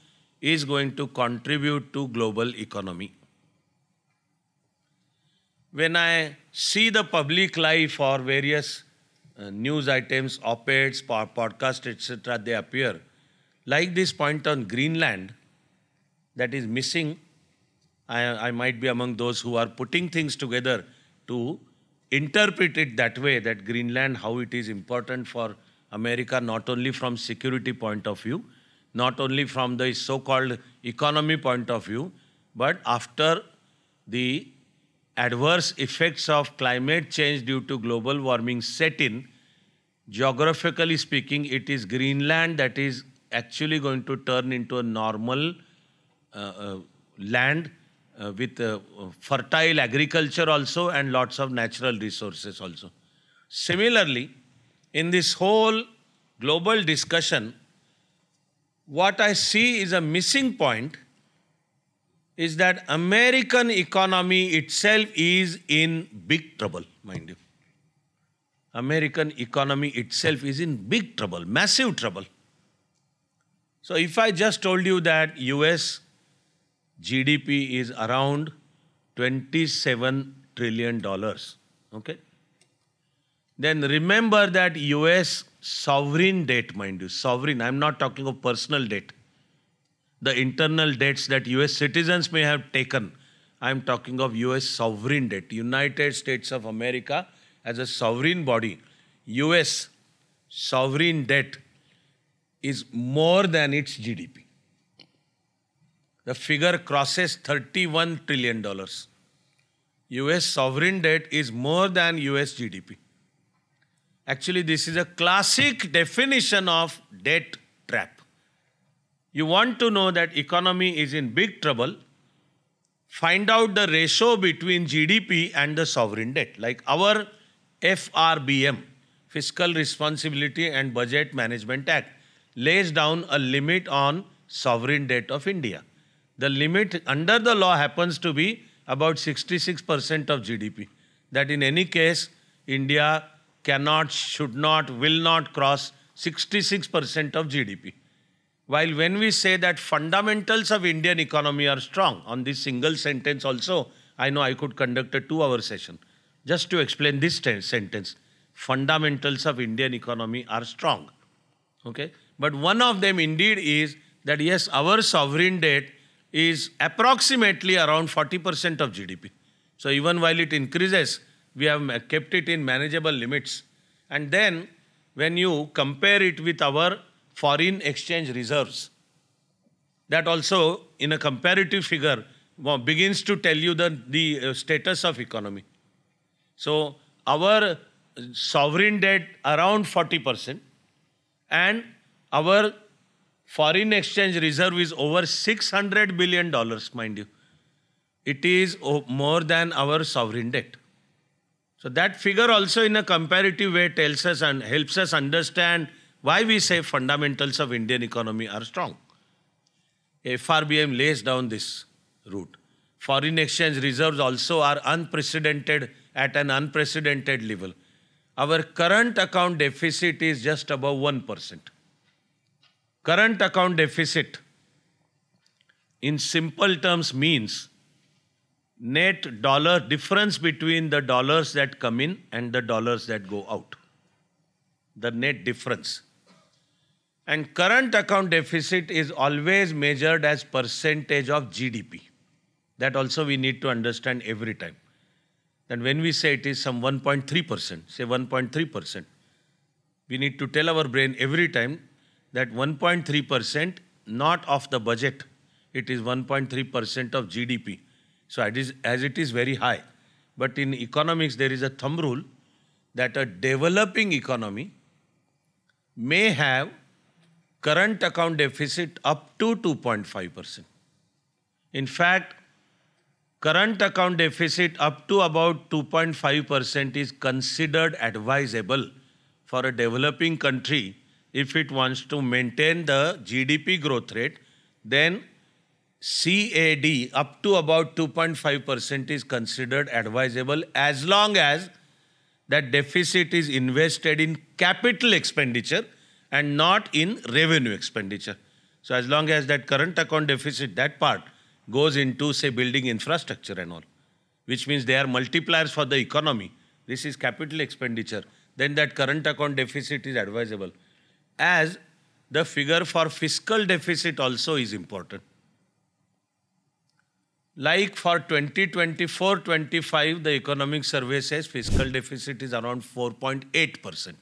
is going to contribute to global economy. When I see the public life or various news items, op-eds, podcasts, etc., they appear, like this point on Greenland that is missing, I might be among those who are putting things together to interpret it that way, that Greenland, how it is important for America, not only from security point of view, not only from the so-called economy point of view, but after the adverse effects of climate change due to global warming set in, geographically speaking, it is Greenland that is actually going to turn into a normal land with fertile agriculture also and lots of natural resources also. Similarly, in this whole global discussion, what I see is a missing point is that American economy itself is in big trouble, mind you. American economy itself is in big trouble, massive trouble. So if I just told you that US GDP is around $27 trillion, okay? Then remember that US sovereign debt, mind you, sovereign, I'm not talking of personal debt. The internal debts that US citizens may have taken, I'm talking of US sovereign debt. United States of America as a sovereign body, US sovereign debt is more than its GDP. The figure crosses $31 trillion. US sovereign debt is more than US GDP. Actually, this is a classic definition of debt trap. You want to know that economy is in big trouble, find out the ratio between GDP and the sovereign debt. Like our FRBM, Fiscal Responsibility and Budget Management Act, lays down a limit on sovereign debt of India. The limit under the law happens to be about 66% of GDP. That in any case, India cannot, should not, will not cross 66% of GDP. While when we say that fundamentals of Indian economy are strong, on this single sentence also, I know I could conduct a 2-hour session just to explain this sentence. Fundamentals of Indian economy are strong. Okay? But one of them indeed is that yes, our sovereign debt is approximately around 40% of GDP. So even while it increases, we have kept it in manageable limits. And then when you compare it with our foreign exchange reserves, that also in a comparative figure begins to tell you the status of economy. So our sovereign debt around 40% and our foreign exchange reserve is over $600 billion, mind you. It is more than our sovereign debt. So that figure also in a comparative way tells us and helps us understand why we say fundamentals of Indian economy are strong. FRBM lays down this route. Foreign exchange reserves also are unprecedented at an unprecedented level. Our current account deficit is just above 1%. Current account deficit in simple terms means net dollar difference between the dollars that come in and the dollars that go out. The net difference. And current account deficit is always measured as percentage of GDP. That also we need to understand every time. That when we say it is some 1.3%, say 1.3%, we need to tell our brain every time that 1.3% not of the budget, it is 1.3% of GDP. So it is, as it is very high. But in economics, there is a thumb rule that a developing economy may have current account deficit up to 2.5%. In fact, current account deficit up to about 2.5% is considered advisable for a developing country if it wants to maintain the GDP growth rate. Then CAD up to about 2.5% is considered advisable as long as that deficit is invested in capital expenditure and not in revenue expenditure. So as long as that current account deficit, that part, goes into, say, building infrastructure and all, which means they are multipliers for the economy. This is capital expenditure. Then that current account deficit is advisable. As the figure for fiscal deficit also is important. Like for 2024-25, the economic survey says fiscal deficit is around 4.8%.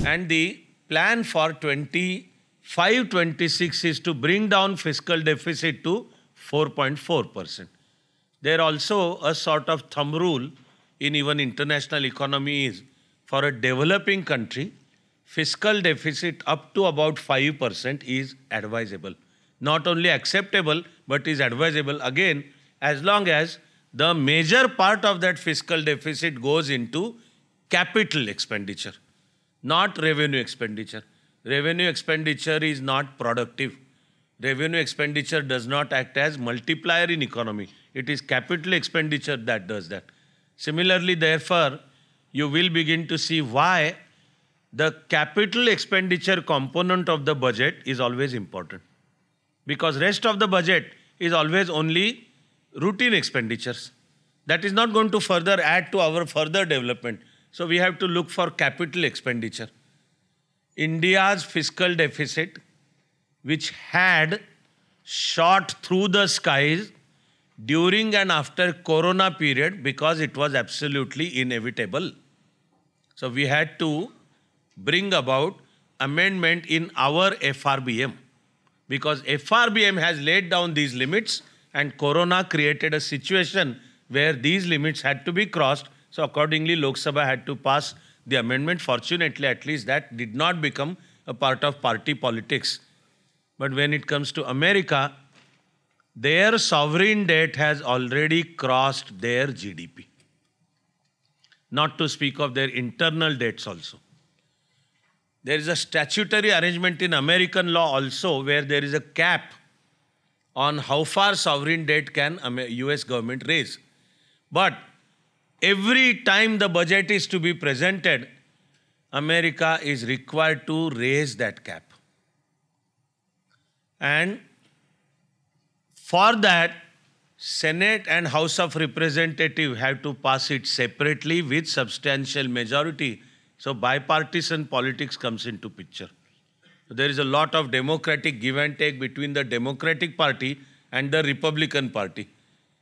And the plan for 25-26 is to bring down fiscal deficit to 4.4%. There also a sort of thumb rule in even international economy is for a developing country, fiscal deficit up to about 5% is advisable. Not only acceptable, but is advisable again as long as the major part of that fiscal deficit goes into capital expenditure, not revenue expenditure. Revenue expenditure is not productive. Revenue expenditure does not act as multiplier in economy. It is capital expenditure that does that. Similarly, therefore, you will begin to see why the capital expenditure component of the budget is always important. Because rest of the budget is always only routine expenditures. That is not going to further add to our further development. So we have to look for capital expenditure. India's fiscal deficit, which had shot through the skies during and after Corona period because it was absolutely inevitable. So we had to bring about amendment in our FRBM because FRBM has laid down these limits and Corona created a situation where these limits had to be crossed. So accordingly, Lok Sabha had to pass the amendment. Fortunately, at least that did not become a part of party politics. But when it comes to America, their sovereign debt has already crossed their GDP. Not to speak of their internal debts also. There is a statutory arrangement in American law also where there is a cap on how far sovereign debt can US government raise. But every time the budget is to be presented, America is required to raise that cap. And for that, Senate and House of Representatives have to pass it separately with substantial majority. So bipartisan politics comes into picture. There is a lot of democratic give and take between the Democratic Party and the Republican Party.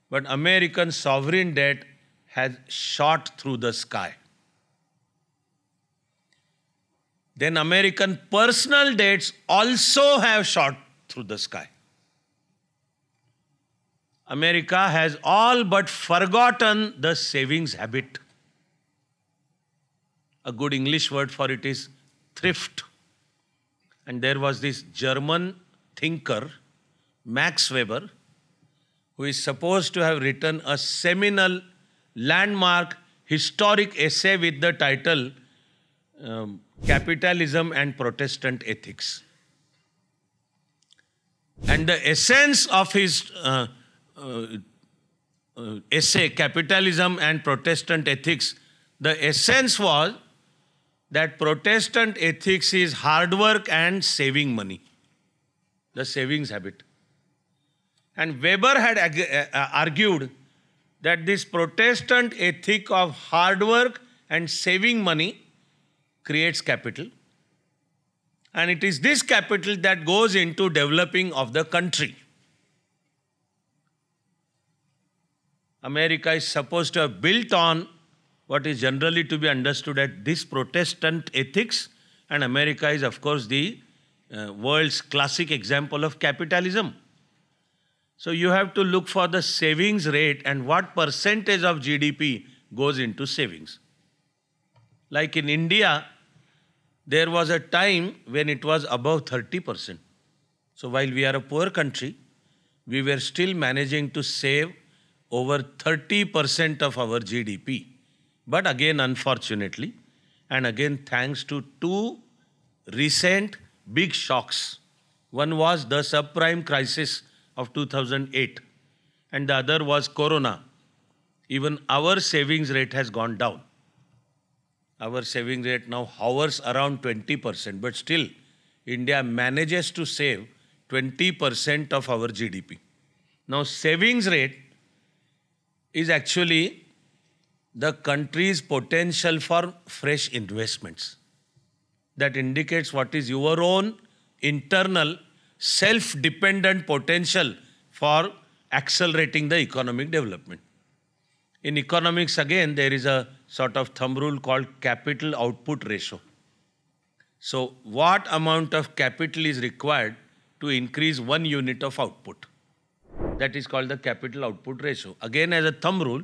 But American sovereign debt has shot through the sky. Then American personal debts also have shot through the sky. America has all but forgotten the savings habit. A good English word for it is thrift. And there was this German thinker, Max Weber, who is supposed to have written a seminal, landmark, historic essay with the title Capitalism and Protestant Ethics. And the essence of his essay, Capitalism and Protestant Ethics, the essence was that Protestant ethics is hard work and saving money, the savings habit. And Weber had argued that this Protestant ethic of hard work and saving money creates capital. And it is this capital that goes into developing of the country. America is supposed to have built on what is generally to be understood as this Protestant ethics, and America is, of course, the world's classic example of capitalism. So you have to look for the savings rate and what percentage of GDP goes into savings. Like in India, there was a time when it was above 30%. So while we are a poor country, we were still managing to save over 30% of our GDP. But again, unfortunately, and again thanks to two recent big shocks. One was the subprime crisis of 2008 and the other was Corona. Even our savings rate has gone down. Our savings rate now hovers around 20%, but still India manages to save 20% of our GDP. Now savings rate is actually the country's potential for fresh investments. That indicates what is your own internal self-dependent potential for accelerating the economic development. In economics, again, there is a sort of thumb rule called capital output ratio. So what amount of capital is required to increase 1 unit of output? That is called the capital output ratio. Again, as a thumb rule,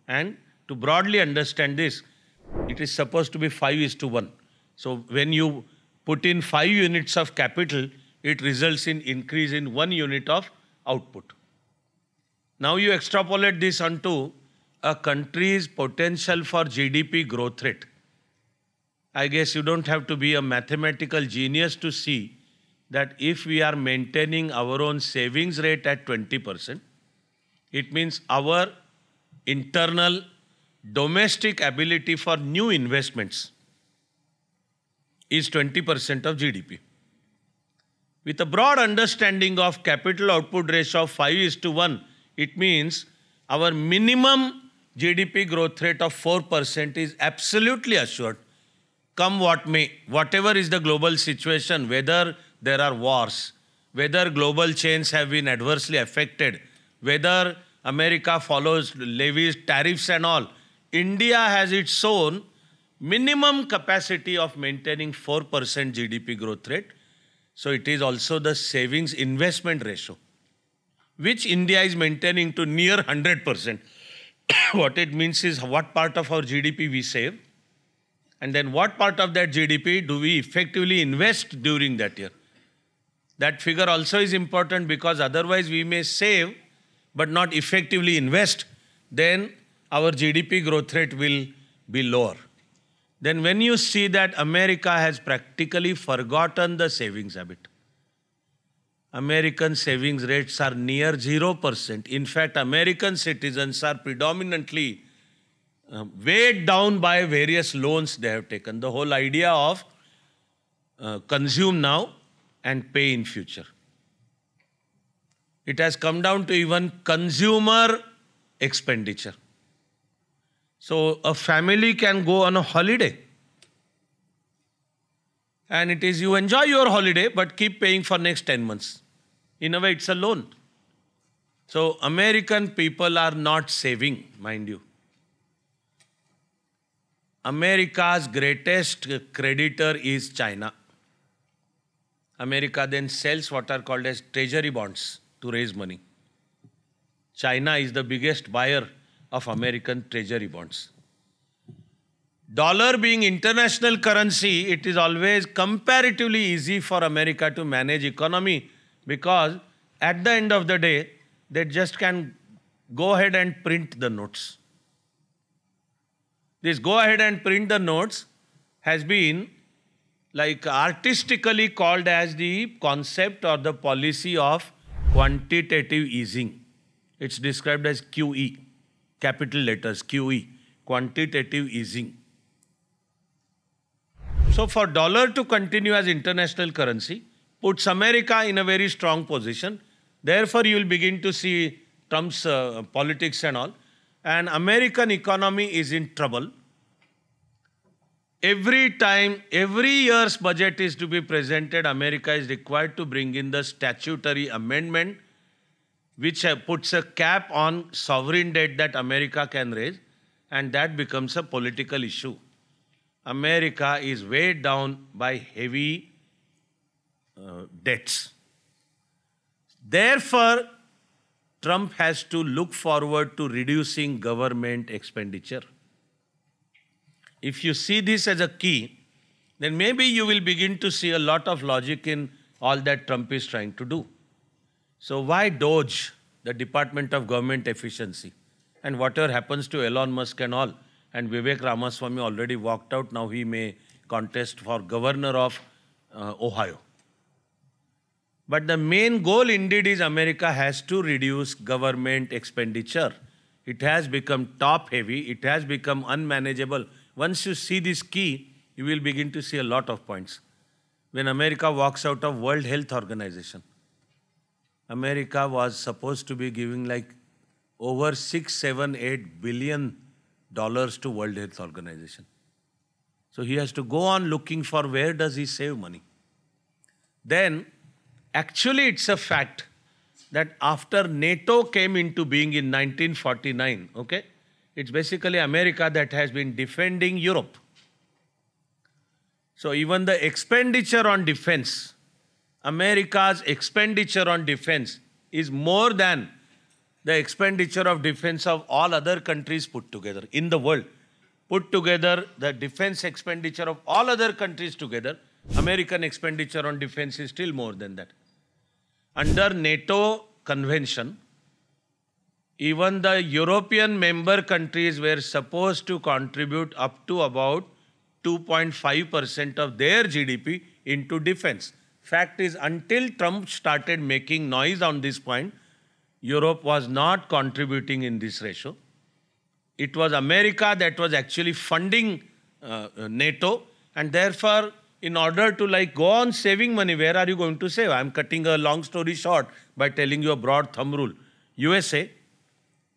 and to broadly understand this, it is supposed to be 5:1. So when you put in 5 units of capital, it results in increase in 1 unit of output. Now you extrapolate this onto a country's potential for GDP growth rate. I guess you don't have to be a mathematical genius to see that if we are maintaining our own savings rate at 20%, it means our internal domestic ability for new investments is 20% of GDP. With a broad understanding of capital output ratio of 5:1, it means our minimum GDP growth rate of 4% is absolutely assured, come what may, whatever is the global situation, whether there are wars, whether global chains have been adversely affected, whether America follows levies, tariffs and all, India has its own minimum capacity of maintaining 4% GDP growth rate. So it is also the savings investment ratio, which India is maintaining to near 100%. What it means is what part of our GDP we save, and then what part of that GDP do we effectively invest during that year. That figure also is important, because otherwise we may save but not effectively invest, then our GDP growth rate will be lower. Then when you see that America has practically forgotten the savings habit. American savings rates are near 0%. In fact, American citizens are predominantly weighed down by various loans they have taken. The whole idea of consume now and pay in future. It has come down to even consumer expenditure. So a family can go on a holiday, and it is you enjoy your holiday but keep paying for next 10 months. In a way, it's a loan. So American people are not saving, mind you. America's greatest creditor is China. America then sells what are called as treasury bonds to raise money. China is the biggest buyer of American treasury bonds. Dollar being international currency, it is always comparatively easy for America to manage economy, because at the end of the day, they just can go ahead and print the notes. This go ahead and print the notes has been like artistically called as the concept or the policy of quantitative easing. It's described as QE, capital letters, QE, quantitative easing. So for dollar to continue as international currency puts America in a very strong position. Therefore, you will begin to see Trump's politics and all. And American economy is in trouble. Every time, every year's budget is to be presented, America is required to bring in the statutory amendment, which puts a cap on sovereign debt that America can raise, and that becomes a political issue. America is weighed down by heavy debts. Therefore, Trump has to look forward to reducing government expenditure. If you see this as a key, then maybe you will begin to see a lot of logic in all that Trump is trying to do. So why DOGE, the Department of Government Efficiency? And whatever happens to Elon Musk and all, and Vivek Ramaswamy already walked out, now he may contest for governor of Ohio. But the main goal indeed is America has to reduce government expenditure. It has become top heavy, it has become unmanageable. Once you see this key, you will begin to see a lot of points. When America walks out of World Health Organization, America was supposed to be giving like over $6-8 billion to World Health Organization. So he has to go on looking for where does he save money. Then, actually it's a fact that after NATO came into being in 1949, okay, it's basically America that has been defending Europe. So even the expenditure on defense, America's expenditure on defense is more than the expenditure of defense of all other countries put together in the world. Put together, the defense expenditure of all other countries together, American expenditure on defense is still more than that. Under NATO convention, even the European member countries were supposed to contribute up to about 2.5% of their GDP into defense. Fact is, until Trump started making noise on this point, Europe was not contributing in this ratio. It was America that was actually funding NATO, and therefore, in order to go on saving money, where are you going to save? I'm cutting a long story short by telling you a broad thumb rule. USA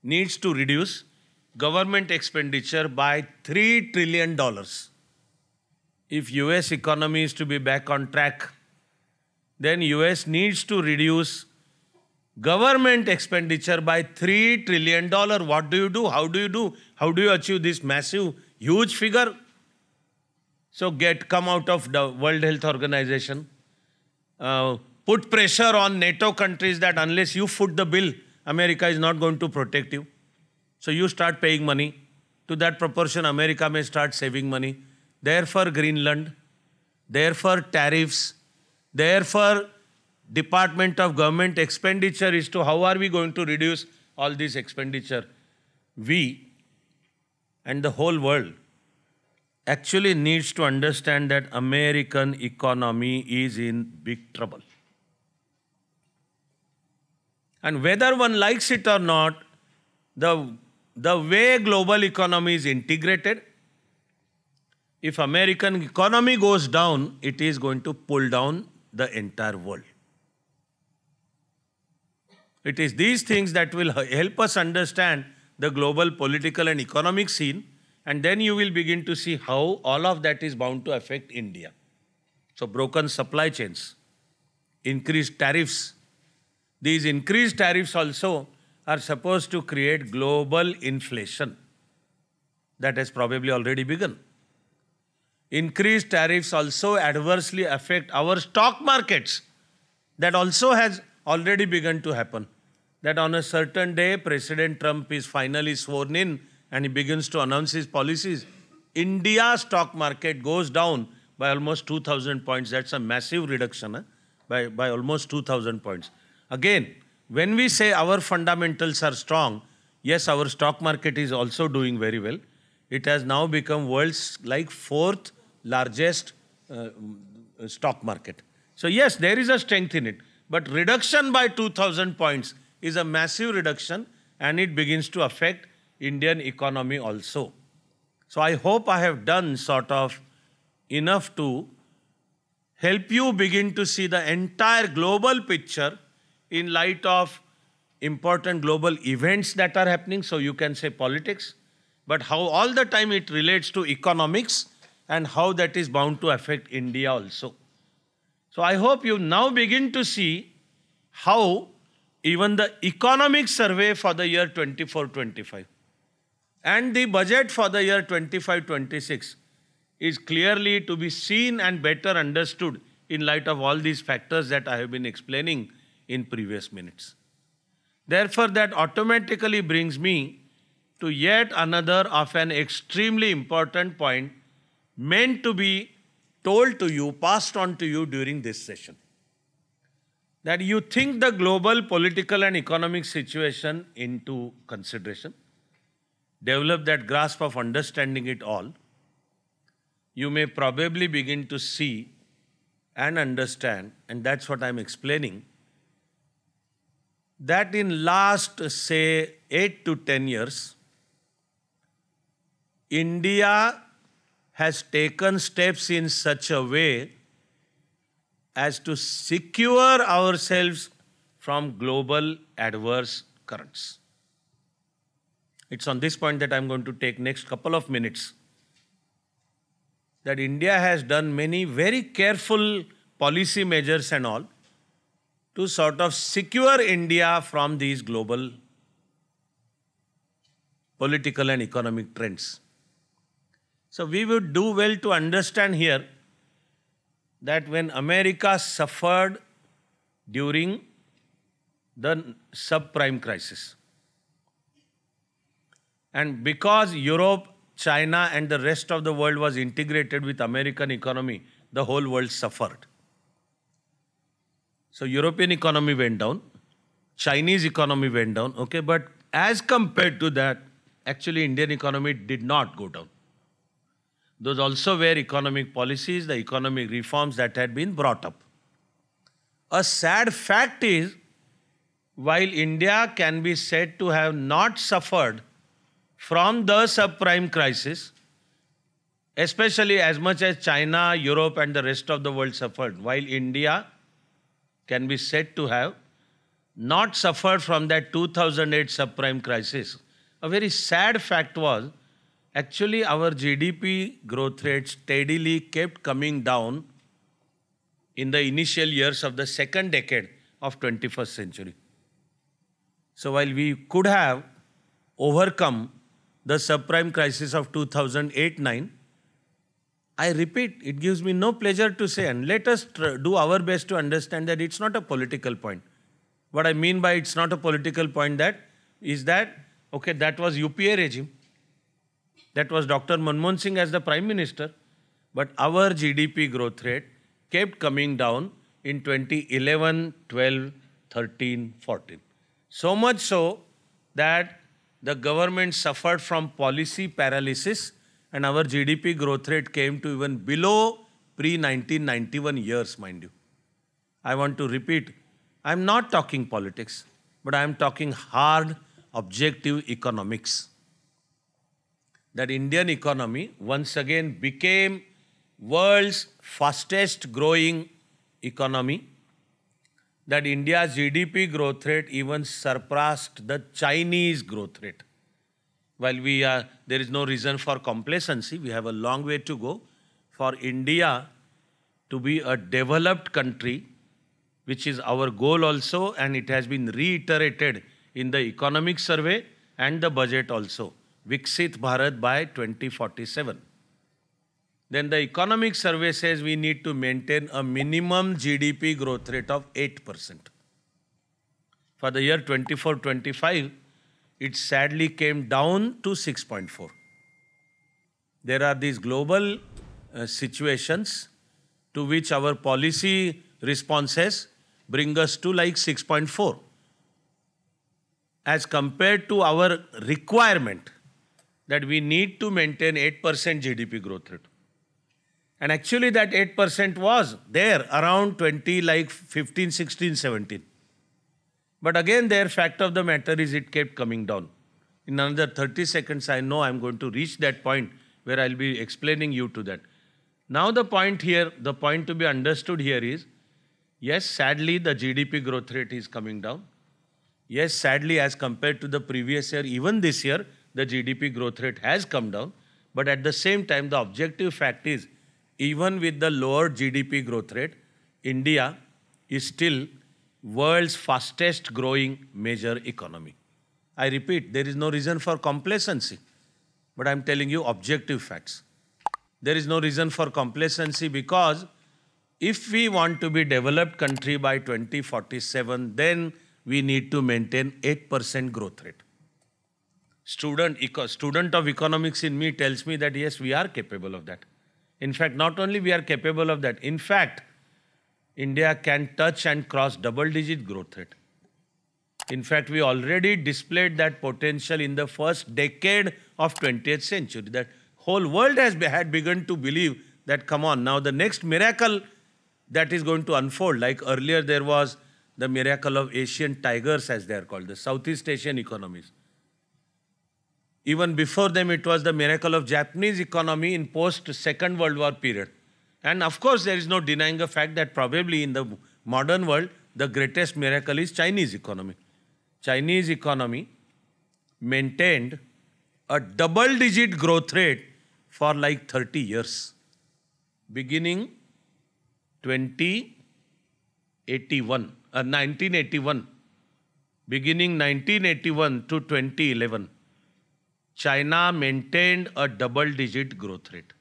needs to reduce government expenditure by $3 trillion. If US economy is to be back on track, then US needs to reduce government expenditure by $3 trillion. What do you do? How do you do? How do you achieve this massive, huge figure? So come out of the World Health Organization, put pressure on NATO countries that unless you foot the bill, America is not going to protect you. So you start paying money. To that proportion, America may start saving money. Therefore, Greenland, therefore, tariffs, therefore, Department of Government expenditure is to how are we going to reduce all this expenditure. We and the whole world actually needs to understand that American economy is in big trouble. And whether one likes it or not, the way global economy is integrated, if American economy goes down, it is going to pull down the entire world. It is these things that will help us understand the global political and economic scene, and then you will begin to see how all of that is bound to affect India. So broken supply chains, increased tariffs. These increased tariffs also are supposed to create global inflation. That has probably already begun. Increased tariffs also adversely affect our stock markets. That also has already begun to happen. That on a certain day, President Trump is finally sworn in and he begins to announce his policies. India's stock market goes down by almost 2,000 points. That's a massive reduction, by almost 2,000 points. Again, when we say our fundamentals are strong, yes, our stock market is also doing very well. It has now become world's fourth largest stock market. So yes, there is a strength in it. But reduction by 2,000 points is a massive reduction, and it begins to affect Indian economy also. So I hope I have done sort of enough to help you begin to see the entire global picture in light of important global events that are happening. So you can say politics, but how all the time it relates to economics and how that is bound to affect India also. So I hope you now begin to see how even the economic survey for the year 24-25 and the budget for the year 25-26 is clearly to be seen and better understood in light of all these factors that I have been explaining in previous minutes. Therefore, that automatically brings me to yet another of an extremely important point meant to be told to you, passed on to you during this session. That you think the global political and economic situation into consideration, develop that grasp of understanding it all, you may probably begin to see and understand, and that's what I'm explaining, that in last, say, 8 to 10 years, India has taken steps in such a way as to secure ourselves from global adverse currents. It's on this point that I'm going to take next couple of minutes. That India has done many very careful policy measures and all to sort of secure India from these global political and economic trends. So we would do well to understand here that when America suffered during the subprime crisis, and because Europe, China and the rest of the world was integrated with American economy, the whole world suffered. So European economy went down, Chinese economy went down, okay, but as compared to that, actually Indian economy did not go down. Those also were economic policies, the economic reforms that had been brought up. A sad fact is, while India can be said to have not suffered from the subprime crisis, especially as much as China, Europe and the rest of the world suffered, while India can be said to have not suffered from that 2008 subprime crisis, a very sad fact was actually our GDP growth rate steadily kept coming down in the initial years of the second decade of 21st century. So while we could have overcome the subprime crisis of 2008-9, I repeat, it gives me no pleasure to say, and let us do our best to understand that it's not a political point. What I mean by it's not a political point is that, okay, that was UPA regime. That was Dr. Manmohan Singh as the Prime Minister. But our GDP growth rate kept coming down in 2011, 12, 13, 14. So much so that the government suffered from policy paralysis and our GDP growth rate came to even below pre-1991 years, mind you. I want to repeat, I'm not talking politics, but I'm talking hard, objective economics. That Indian economy once again became world's fastest growing economy. That India's GDP growth rate even surpassed the Chinese growth rate. While there is no reason for complacency, we have a long way to go for India to be a developed country, which is our goal also, and it has been reiterated in the economic survey and the budget also. Viksit Bharat by 2047. Then the economic survey says we need to maintain a minimum GDP growth rate of 8%. For the year 24-25, it sadly came down to 6.4. There are these global situations to which our policy responses bring us to like 6.4. As compared to our requirement that we need to maintain 8% GDP growth rate. And actually that 8% was there around 20, like 15, 16, 17. But again, their fact of the matter is it kept coming down. In another 30 seconds, I know I'm going to reach that point where I'll be explaining you to that. Now the point to be understood here is, yes, sadly, the GDP growth rate is coming down. Yes, sadly, as compared to the previous year, even this year, the GDP growth rate has come down. But at the same time, the objective fact is, even with the lower GDP growth rate, India is still world's fastest growing major economy. I repeat, there is no reason for complacency, but I'm telling you objective facts. There is no reason for complacency because if we want to be developed country by 2047, then we need to maintain 8% growth rate. Student of economics in me tells me that yes, we are capable of that. In fact, not only we are capable of that, in fact, India can touch and cross double-digit growth rate. In fact, we already displayed that potential in the first decade of 20th century. That whole world had begun to believe that, come on, now the next miracle that is going to unfold, like earlier there was the miracle of Asian tigers, as they are called, the Southeast Asian economies. Even before them, it was the miracle of Japanese economy in post-Second World War period. And of course, there is no denying the fact that probably in the modern world, the greatest miracle is Chinese economy. Chinese economy maintained a double-digit growth rate for like 30 years. Beginning 1981. Beginning 1981 to 2011. China maintained a double-digit growth rate.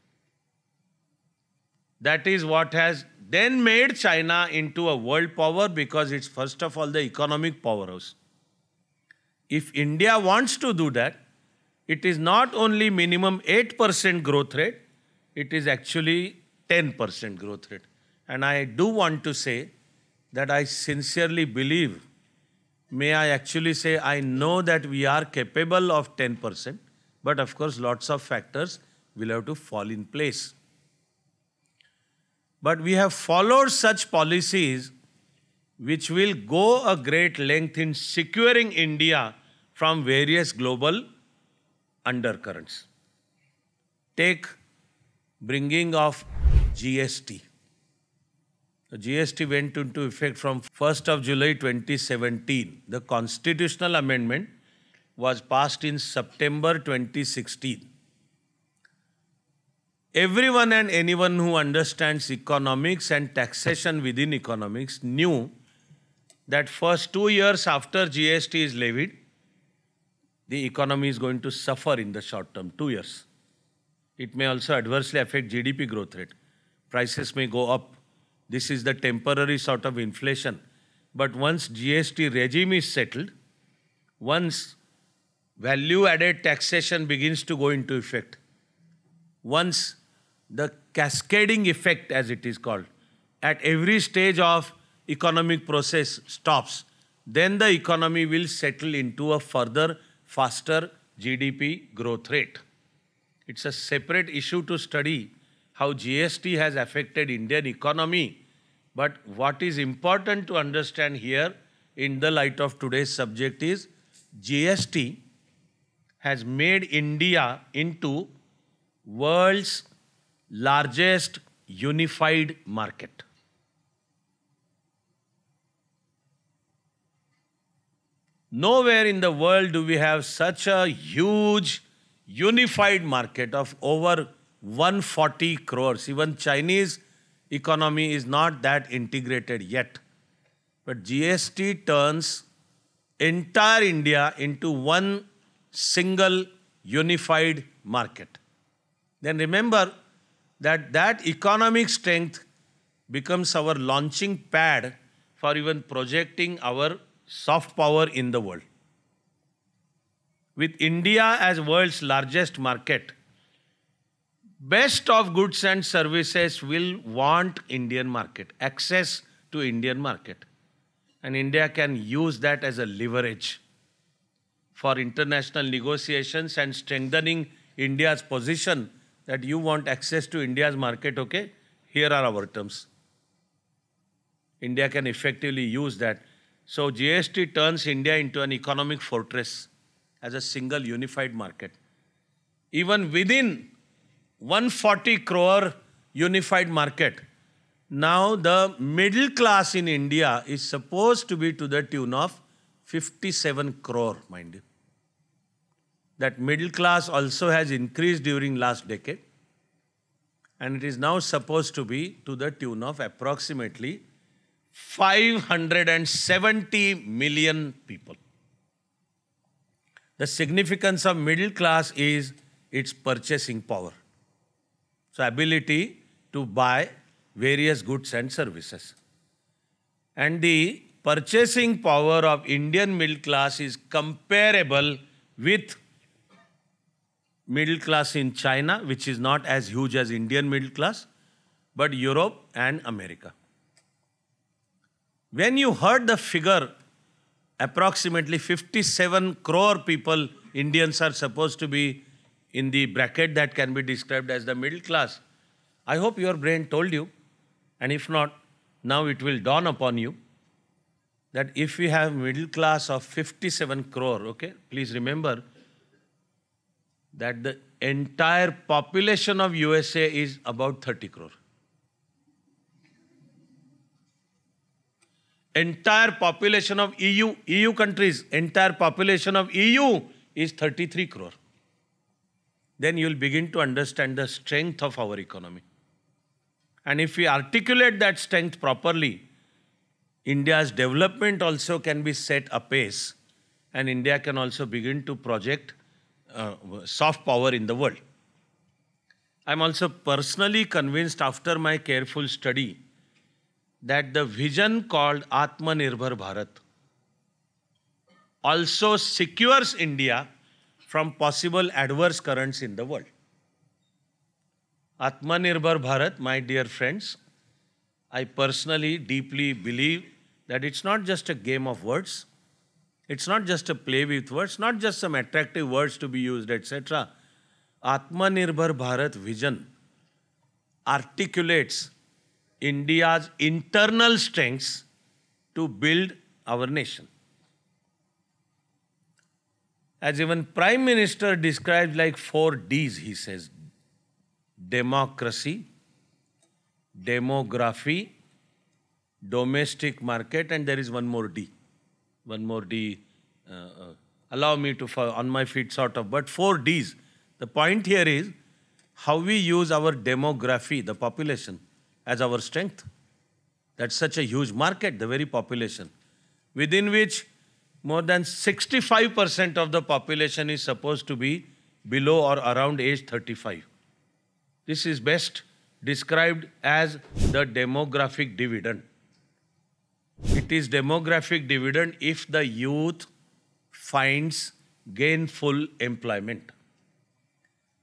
That is what has then made China into a world power because it's first of all the economic powerhouse. If India wants to do that, it is not only minimum 8% growth rate, it is actually 10% growth rate. And I do want to say that I sincerely believe, may I actually say I know that we are capable of 10%, but of course lots of factors will have to fall in place. But we have followed such policies which will go a great length in securing India from various global undercurrents. Take bringing of GST. The GST went into effect from 1st of July 2017. The constitutional amendment was passed in September 2016. Everyone and anyone who understands economics and taxation within economics knew that first 2 years after GST is levied, the economy is going to suffer in the short term, 2 years. It may also adversely affect GDP growth rate. Prices may go up. This is the temporary sort of inflation. But once GST regime is settled, once value-added taxation begins to go into effect, once the cascading effect, as it is called, at every stage of economic process stops, then the economy will settle into a further faster GDP growth rate. It's a separate issue to study how GST has affected Indian economy. But what is important to understand here in the light of today's subject is GST has made India into world's largest unified market. Nowhere in the world do we have such a huge unified market of over 140 crores. Even Chinese economy is not that integrated yet. But GST turns entire India into one single unified market. Then remember that economic strength becomes our launching pad for even projecting our soft power in the world. With India as world's largest market, best of goods and services will want Indian market, access to Indian market. And India can use that as a leverage for international negotiations and strengthening India's position that you want access to India's market, okay? Here are our terms. India can effectively use that. So GST turns India into an economic fortress as a single unified market. Even within 140 crore unified market, now the middle class in India is supposed to be to the tune of 57 crore, mind you. That middle class also has increased during last decade, and it is now supposed to be to the tune of approximately 570 million people. The significance of middle class is its purchasing power. So ability to buy various goods and services. And the purchasing power of Indian middle class is comparable with middle class in China, which is not as huge as Indian middle class, but Europe and America. When you heard the figure, approximately 57 crore people, Indians are supposed to be in the bracket that can be described as the middle class, I hope your brain told you, and if not, now it will dawn upon you, that if we have middle class of 57 crore, okay, please remember that the entire population of USA is about 30 crore. Entire population of EU countries, entire population of EU is 33 crore. Then you'll begin to understand the strength of our economy. And if we articulate that strength properly, India's development also can be set apace, and India can also begin to project soft power in the world. I'm also personally convinced after my careful study that the vision called Atmanirbhar Bharat also secures India from possible adverse currents in the world. Atmanirbhar Bharat, my dear friends, I personally deeply believe that it's not just a game of words, it's not just a play with words, not just some attractive words to be used, etc. Atmanirbhar Bharat vision articulates India's internal strengths to build our nation. As even Prime Minister describes like 4Ds, he says: democracy, demography, domestic market, and there is one more D. One more D, allow me to fall on my feet sort of, but 4Ds. The point here is how we use our demography, the population, as our strength. That's such a huge market, the very population, within which more than 65% of the population is supposed to be below or around age 35. This is best described as the demographic dividend. It is demographic dividend if the youth finds gainful employment.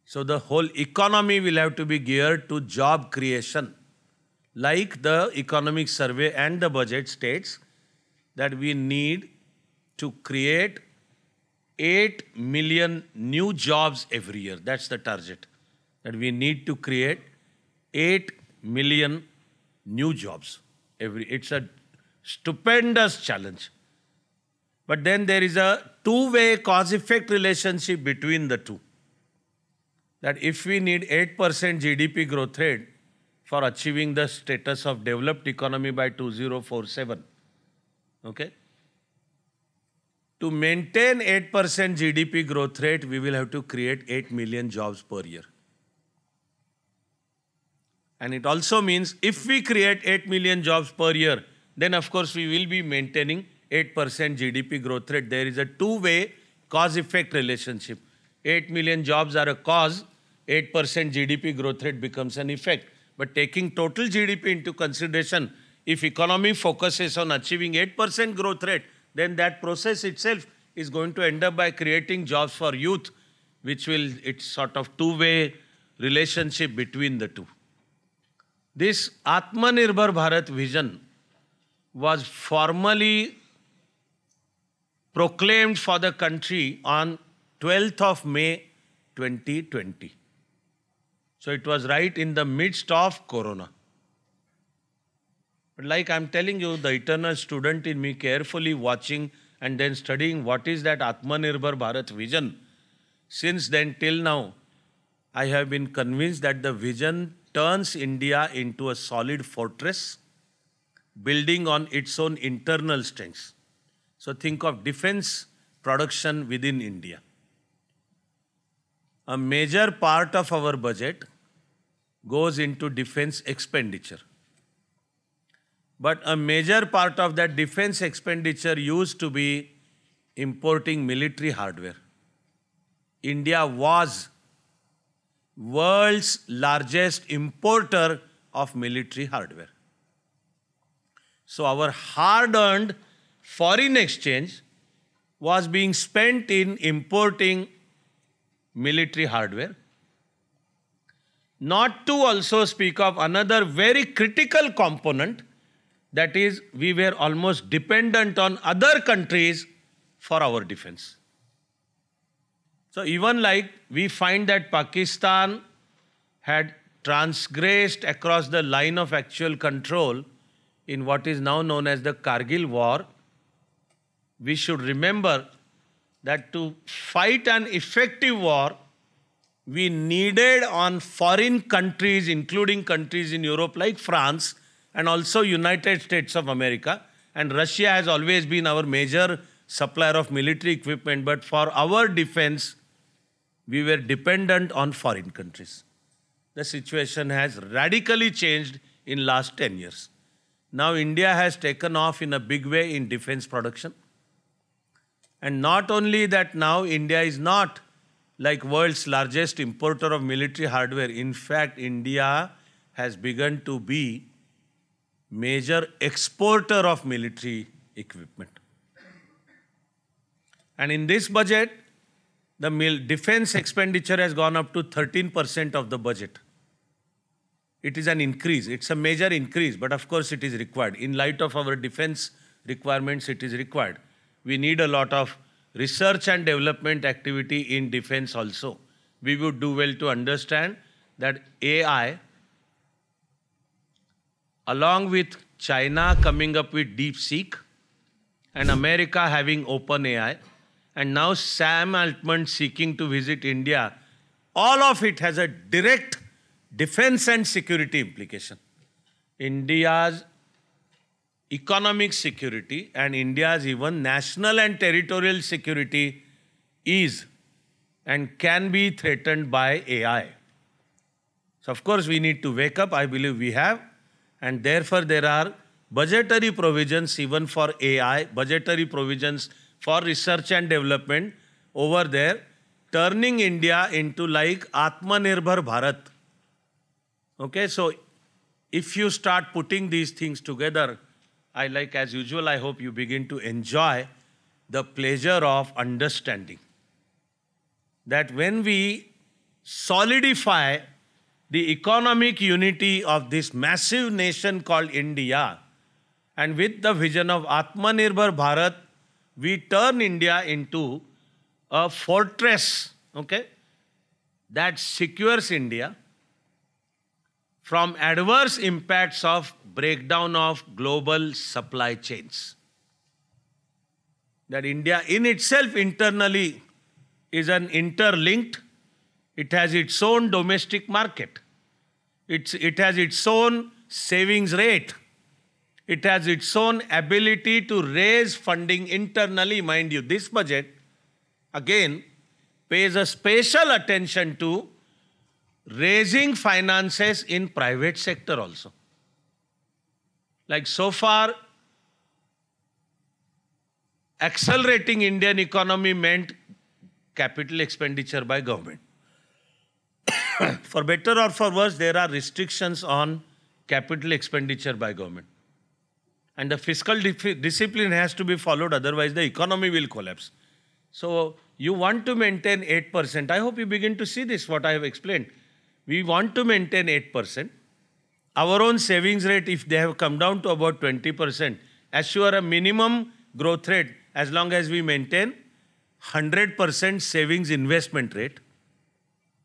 So the whole economy will have to be geared to job creation. Like the economic survey and the budget states that we need to create 8 million new jobs every year. That's the target. That we need to create 8 million new jobs every. It's a stupendous challenge. But then there is a two-way cause-effect relationship between the two. That if we need 8% GDP growth rate for achieving the status of developed economy by 2047, okay? To maintain 8% GDP growth rate, we will have to create 8 million jobs per year. And it also means if we create 8 million jobs per year, then of course we will be maintaining 8% GDP growth rate. There is a two-way cause-effect relationship. 8 million jobs are a cause, 8% GDP growth rate becomes an effect. But taking total GDP into consideration, if economy focuses on achieving 8% growth rate, then that process itself is going to end up by creating jobs for youth, which will, it's sort of two-way relationship between the two. This Atmanirbhar Bharat vision was formally proclaimed for the country on 12th of May 2020. So it was right in the midst of Corona. But like I'm telling you, the eternal student in me carefully watching and then studying what is that Atmanirbhar Bharat vision. Since then till now, I have been convinced that the vision turns India into a solid fortress, building on its own internal strengths. So think of defense production within India. A major part of our budget goes into defense expenditure. But a major part of that defense expenditure used to be importing military hardware. India was world's largest importer of military hardware. So our hard-earned foreign exchange was being spent in importing military hardware. Not to also speak of another very critical component, that is, we were almost dependent on other countries for our defense. So even like we find that Pakistan had transgressed across the line of actual control in what is now known as the Kargil War, we should remember that to fight an effective war, we needed on foreign countries, including countries in Europe like France and also United States of America, and Russia has always been our major supplier of military equipment, but for our defense, we were dependent on foreign countries. The situation has radically changed in last 10 years. Now India has taken off in a big way in defense production. And not only that, now India is not like world's largest importer of military hardware. In fact, India has begun to be major exporter of military equipment. And in this budget, the defense expenditure has gone up to 13% of the budget. It is an increase. It's a major increase, but of course it is required. In light of our defense requirements, it is required. We need a lot of research and development activity in defense also. We would do well to understand that AI, along with China coming up with DeepSeek, and America having open AI, and now Sam Altman seeking to visit India, all of it has a direct defense and security implication. India's economic security and India's even national and territorial security is and can be threatened by AI. So of course we need to wake up, I believe we have, and therefore there are budgetary provisions even for AI, budgetary provisions for research and development over there, turning India into like Atmanirbhar Bharat. Okay, so if you start putting these things together, as usual, I hope you begin to enjoy the pleasure of understanding that when we solidify the economic unity of this massive nation called India, and with the vision of Atmanirbhar Bharat, we turn India into a fortress, okay, that secures India from adverse impacts of breakdown of global supply chains. That India in itself internally is an interlinked, it has its own domestic market, it has its own savings rate, it has its own ability to raise funding internally. Mind you, this budget again pays a special attention to raising finances in private sector also. Like so far, accelerating Indian economy meant capital expenditure by government. For better or for worse, there are restrictions on capital expenditure by government. And the fiscal discipline has to be followed, otherwise the economy will collapse. So you want to maintain 8%. I hope you begin to see this, what I have explained. We want to maintain 8%. Our own savings rate, if they have come down to about 20%, assure a minimum growth rate as long as we maintain 100% savings investment rate.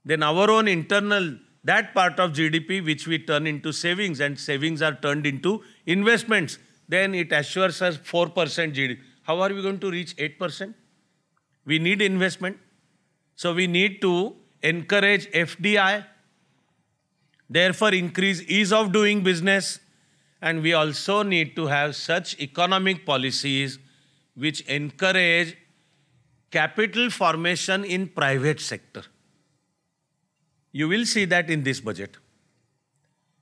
Then our own internal, that part of GDP which we turn into savings and savings are turned into investments, then it assures us 4% GDP. How are we going to reach 8%? We need investment. So we need to encourage FDI, therefore increase ease of doing business, and we also need to have such economic policies which encourage capital formation in private sector. You will see that in this budget.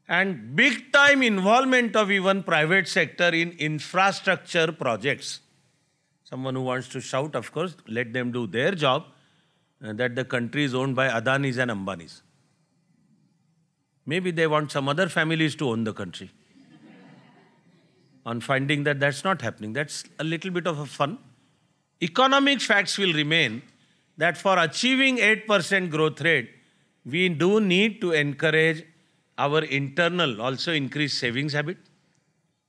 And big time involvement of even private sector in infrastructure projects. Someone who wants to shout, of course, let them do their job, that the country is owned by Adanis and Ambanis. Maybe they want some other families to own the country. On finding that that's not happening, that's a little bit of a fun. Economic facts will remain that for achieving 8% growth rate, we do need to encourage our internal, also increase savings habit.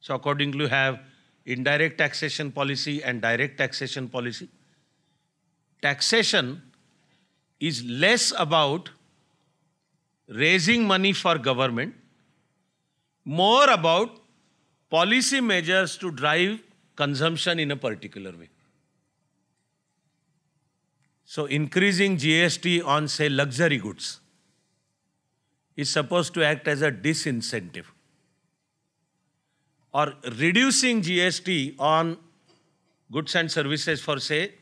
So accordingly, you have indirect taxation policy and direct taxation policy. Taxation is less about raising money for government, more about policy measures to drive consumption in a particular way. So increasing GST on, say, luxury goods is supposed to act as a disincentive. Or reducing GST on goods and services for, say,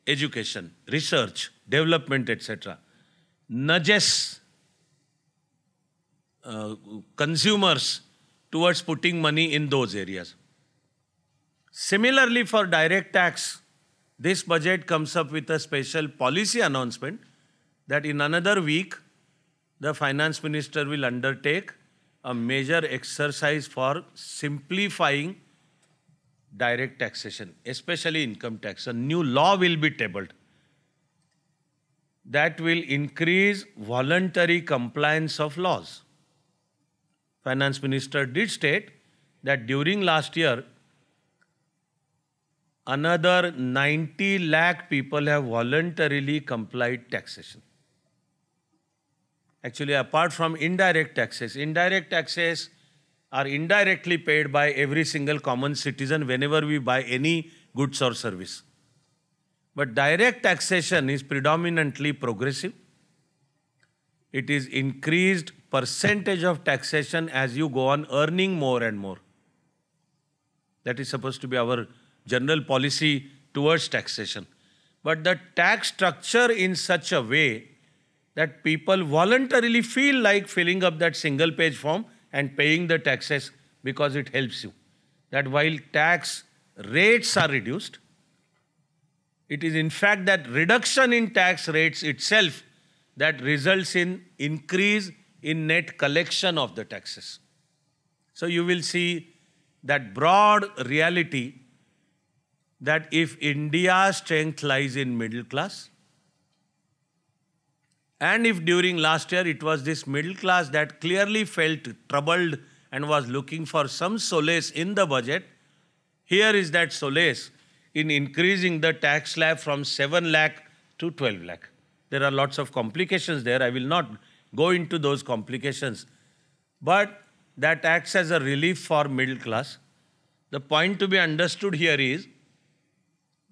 education, research, development, etc. nudges consumers towards putting money in those areas. Similarly, for direct tax, this budget comes up with a special policy announcement that in another week, the finance minister will undertake a major exercise for simplifying direct taxation, especially income tax. A new law will be tabled that will increase voluntary compliance of laws. Finance minister did state that during last year, another 90 lakh people have voluntarily complied taxation. Actually, apart from indirect taxes are indirectly paid by every single common citizen whenever we buy any goods or service. But direct taxation is predominantly progressive. It is increased percentage of taxation as you go on earning more and more. That is supposed to be our general policy towards taxation. But the tax structure in such a way that people voluntarily feel like filling up that single page form and paying the taxes because it helps you. That while tax rates are reduced, it is in fact that reduction in tax rates itself that results in increase in net collection of the taxes. So you will see that broad reality that if India's strength lies in middle class, and if during last year it was this middle class that clearly felt troubled and was looking for some solace in the budget, here is that solace in increasing the tax slab from 7 lakh to 12 lakh. There are lots of complications there. I will not go into those complications. But that acts as a relief for middle class. The point to be understood here is,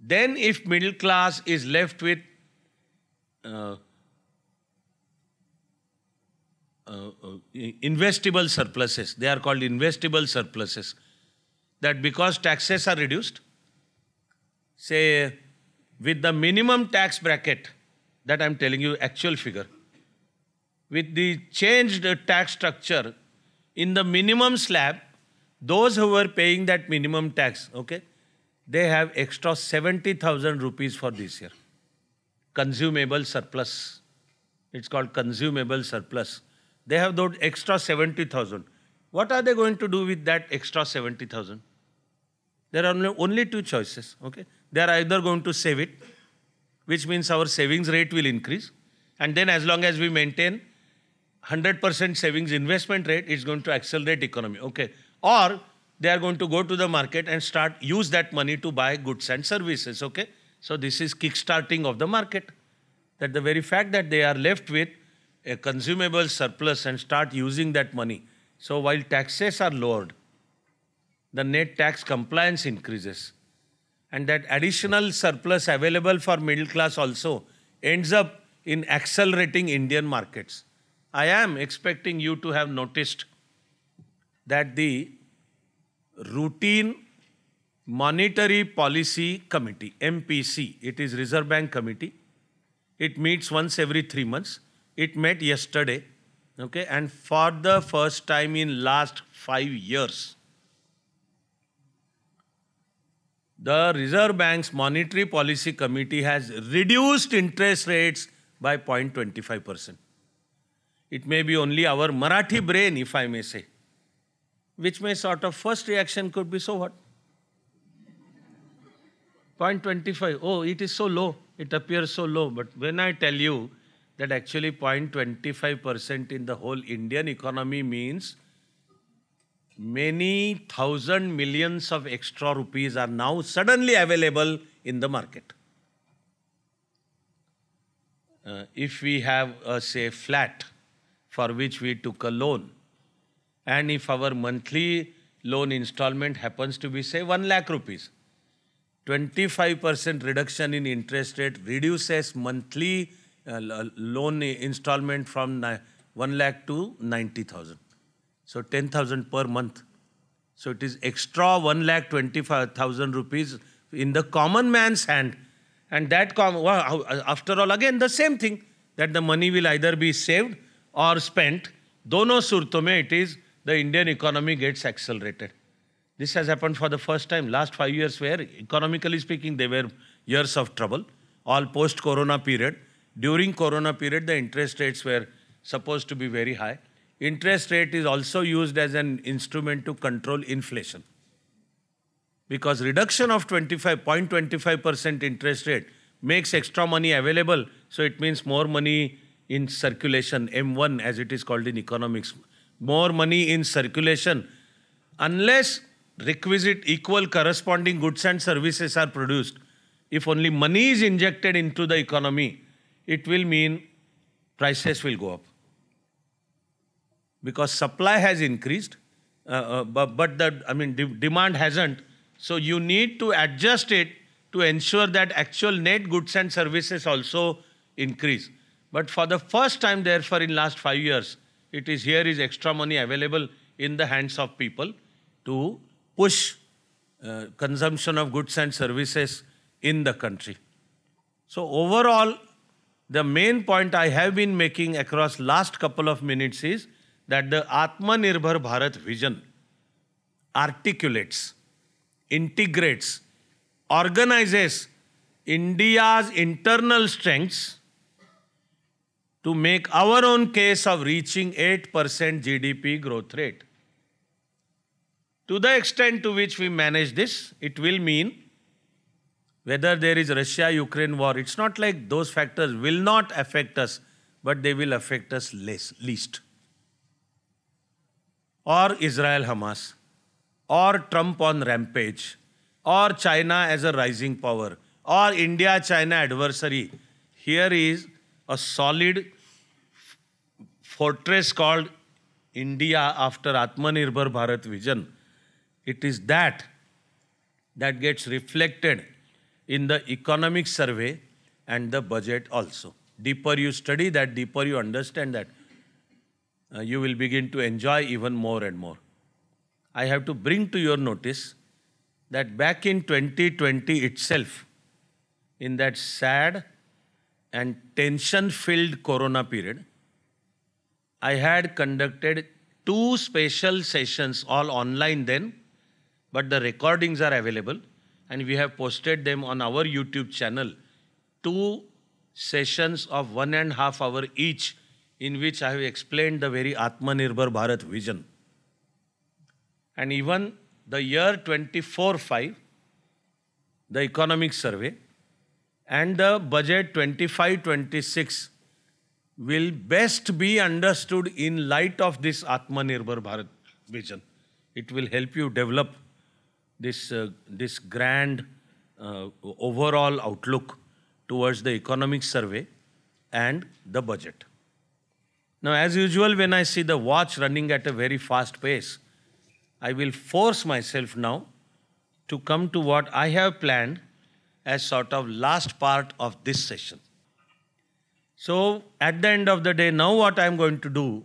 then if middle class is left with investable surpluses, they are called investable surpluses, that because taxes are reduced, say with the minimum tax bracket, that I am telling you actual figure, with the changed tax structure, in the minimum slab, those who were paying that minimum tax, okay, they have extra 70,000 rupees for this year. Consumable surplus. It's called consumable surplus. They have those extra 70,000. What are they going to do with that extra 70,000? There are only two choices, okay? They are either going to save it, which means our savings rate will increase, and then as long as we maintain 100% savings investment rate, it's going to accelerate economy, okay? Or they are going to go to the market and use that money to buy goods and services, okay? So this is kickstarting of the market. That the very fact that they are left with a consumable surplus and start using that money. So while taxes are lowered, the net tax compliance increases. And that additional surplus available for middle class also ends up in accelerating Indian markets. I am expecting you to have noticed that the routine Monetary Policy Committee, MPC, it is Reserve Bank Committee. It meets once every 3 months. It met yesterday, okay, and for the first time in last 5 years, the Reserve Bank's Monetary Policy Committee has reduced interest rates by 0.25%. It may be only our Marathi brain, if I may say, which may sort of first reaction could be, so what? 0.25, oh, it is so low, it appears so low. But when I tell you that actually 0.25% in the whole Indian economy means many thousand millions of extra rupees are now suddenly available in the market. If we have a, say, flat for which we took a loan, and if our monthly loan installment happens to be, say, 1 lakh rupees, 25% reduction in interest rate reduces monthly loan installment from 1 lakh to 90,000. So 10,000 per month. So it is extra 1,25,000 rupees in the common man's hand. And that, after all, again the same thing, that the money will either be saved or spent. Dono surto mein it is, the Indian economy gets accelerated. This has happened for the first time. Last 5 years were, economically speaking, they were years of trouble, all post-corona period. During corona period, the interest rates were supposed to be very high. Interest rate is also used as an instrument to control inflation. Because reduction of 0.25% interest rate makes extra money available. So it means more money in circulation, M1 as it is called in economics. More money in circulation. Unless requisite equal corresponding goods and services are produced, if only money is injected into the economy, it will mean prices will go up. Because supply has increased, but the demand hasn't. So you need to adjust it to ensure that actual net goods and services also increase. But for the first time, therefore, in last 5 years, here is extra money available in the hands of people to push consumption of goods and services in the country. So overall, the main point I have been making across last couple of minutes is that the Atmanirbhar Bharat vision articulates, integrates, organizes India's internal strengths to make our own case of reaching 8% GDP growth rate. To the extent to which we manage this, it will mean whether there is Russia-Ukraine war, it's not like those factors will not affect us, but they will affect us least. Or Israel-Hamas, or Trump on rampage, or China as a rising power, or India-China adversary. Here is a solid fortress called India after Atmanirbhar Bharat vision. It is that gets reflected in the economic survey and the budget also. Deeper you study that, deeper you understand that, you will begin to enjoy even more and more. I have to bring to your notice that back in 2020 itself, in that sad and tension-filled corona period, I had conducted 2 special sessions, all online then, but the recordings are available and we have posted them on our YouTube channel. 2 sessions of 1.5 hours each, in which I have explained the very Atmanirbhar Bharat vision. And even the year 24-5, the economic survey, and the budget 25-26 will best be understood in light of this Atmanirbhar Bharat vision. It will help you develop this grand overall outlook towards the economic survey and the budget. Now, as usual, when I see the watch running at a very fast pace, I will force myself now to come to what I have planned as sort of last part of this session. So, at the end of the day, now what I am going to do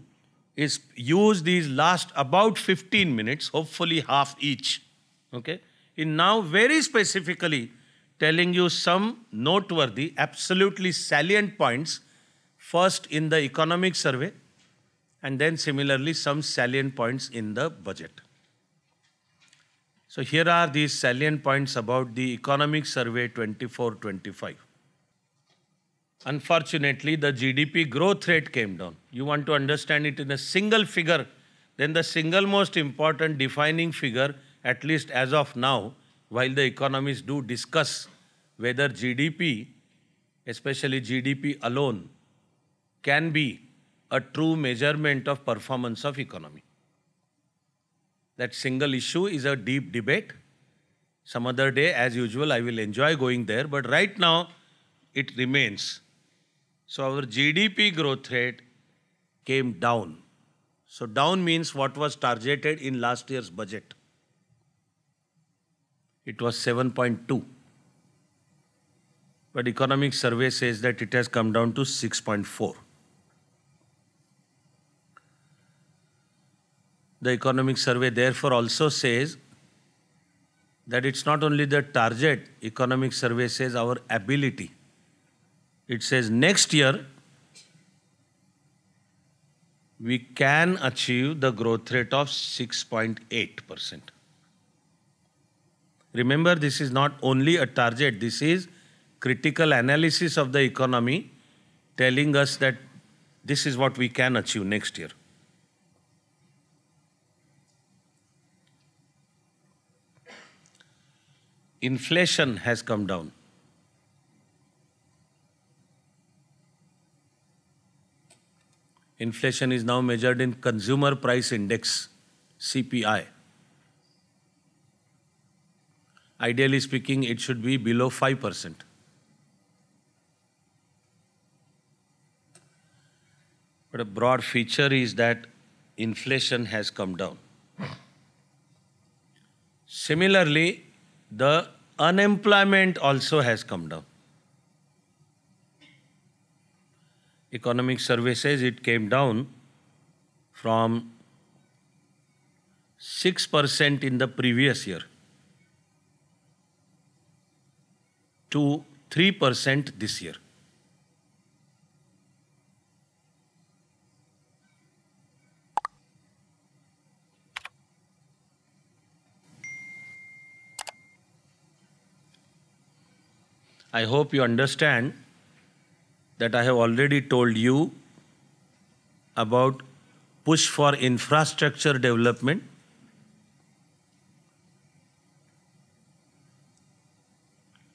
is use these last about 15 minutes, hopefully half each, okay, in now very specifically telling you some noteworthy, absolutely salient points, first in the economic survey, and then similarly some salient points in the budget. So here are these salient points about the economic survey 24-25. Unfortunately, the GDP growth rate came down. You want to understand it in a single figure, then the single most important defining figure, at least as of now, while the economists do discuss whether GDP, especially GDP alone, can be a true measurement of performance of economy. That single issue is a deep debate. Some other day, as usual, I will enjoy going there, but right now it remains. So our GDP growth rate came down. So down means what was targeted in last year's budget. It was 7.2. But economic survey says that it has come down to 6.4. The economic survey therefore also says that it's not only the target, economic survey says our ability. It says next year we can achieve the growth rate of 6.8%. Remember, this is not only a target, this is critical analysis of the economy telling us that this is what we can achieve next year. Inflation has come down. Inflation is now measured in Consumer Price Index, CPI. Ideally speaking, it should be below 5%. But a broad feature is that inflation has come down. Similarly, the unemployment also has come down. Economic survey says it came down from 6% in the previous year to 3% this year. I hope you understand that I have already told you about push for infrastructure development,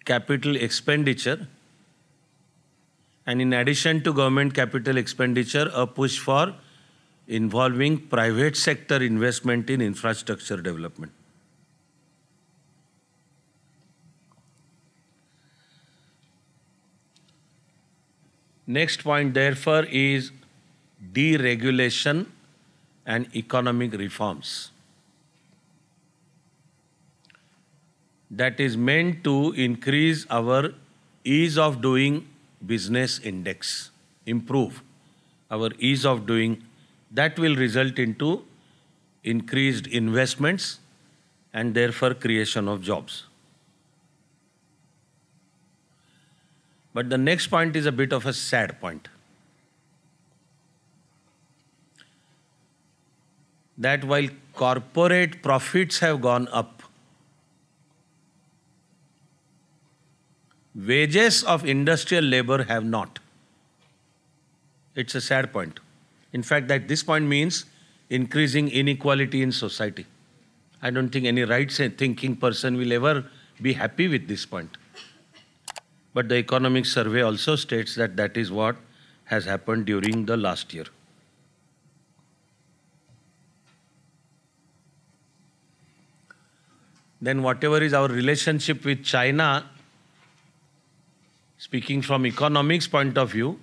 capital expenditure, and in addition to government capital expenditure, a push for involving private sector investment in infrastructure development. Next point, therefore, is deregulation and economic reforms. That is meant to increase our ease of doing business index, improve our ease of doing. That will result into increased investments and therefore creation of jobs. But the next point is a bit of a sad point. That while corporate profits have gone up, wages of industrial labor have not. It's a sad point. In fact, that this point means increasing inequality in society. I don't think any right-thinking person will ever be happy with this point. But the economic survey also states that that is what has happened during the last year. Then whatever is our relationship with China, speaking from economics point of view,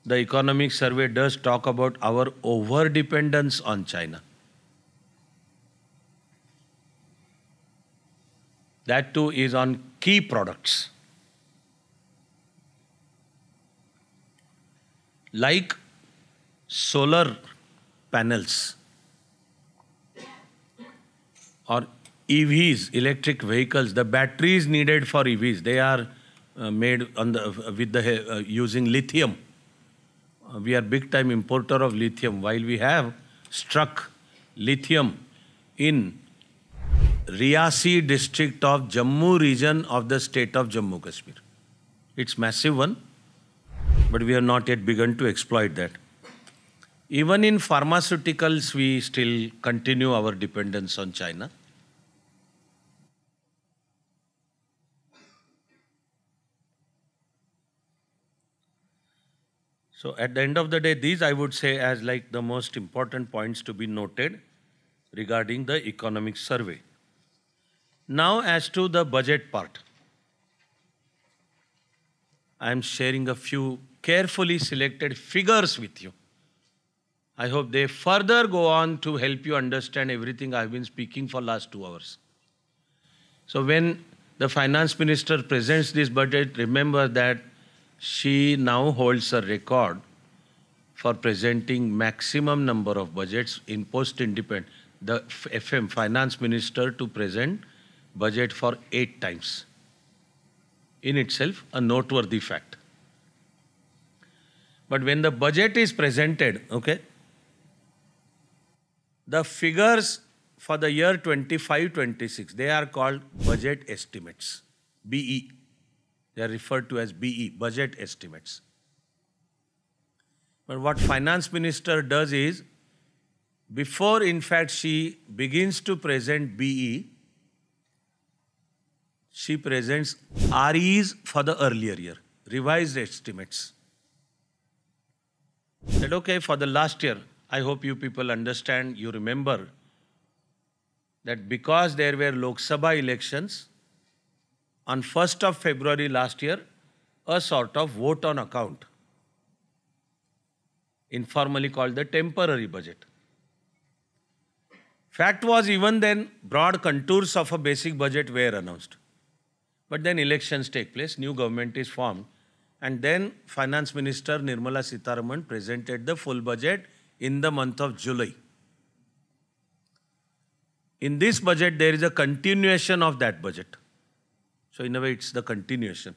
the economic survey does talk about our over-dependence on China. That too is on key products. Like solar panels or EVs, electric vehicles, the batteries needed for EVs, they are made using lithium. We are big time importer of lithium. While we have struck lithium in Riyasi district of Jammu region of the state of Jammu Kashmir. It's massive one, but we have not yet begun to exploit that. Even in pharmaceuticals, we still continue our dependence on China. So at the end of the day, these I would say as like the most important points to be noted regarding the economic survey. Now as to the budget part. I am sharing a few carefully selected figures with you. I hope they further go on to help you understand everything I have been speaking for last 2 hours. So when the finance minister presents this budget, remember that she now holds a record for presenting maximum number of budgets in post-independent, the FM finance minister to present budget for 8 times. In itself, a noteworthy fact. But when the budget is presented, okay, the figures for the year 25-26, they are called budget estimates, BE. They are referred to as BE, budget estimates. But what finance minister does is, before in fact she begins to present BE, she presents REs for the earlier year, revised estimates. Said, okay, for the last year, I hope you people understand, you remember that because there were Lok Sabha elections, on 1st of February last year, a sort of vote on account, informally called the temporary budget. Fact was, even then, broad contours of a basic budget were announced. But then elections take place, new government is formed, and then Finance Minister Nirmala Sitharaman presented the full budget in the month of July. In this budget, there is a continuation of that budget. So in a way, it's the continuation.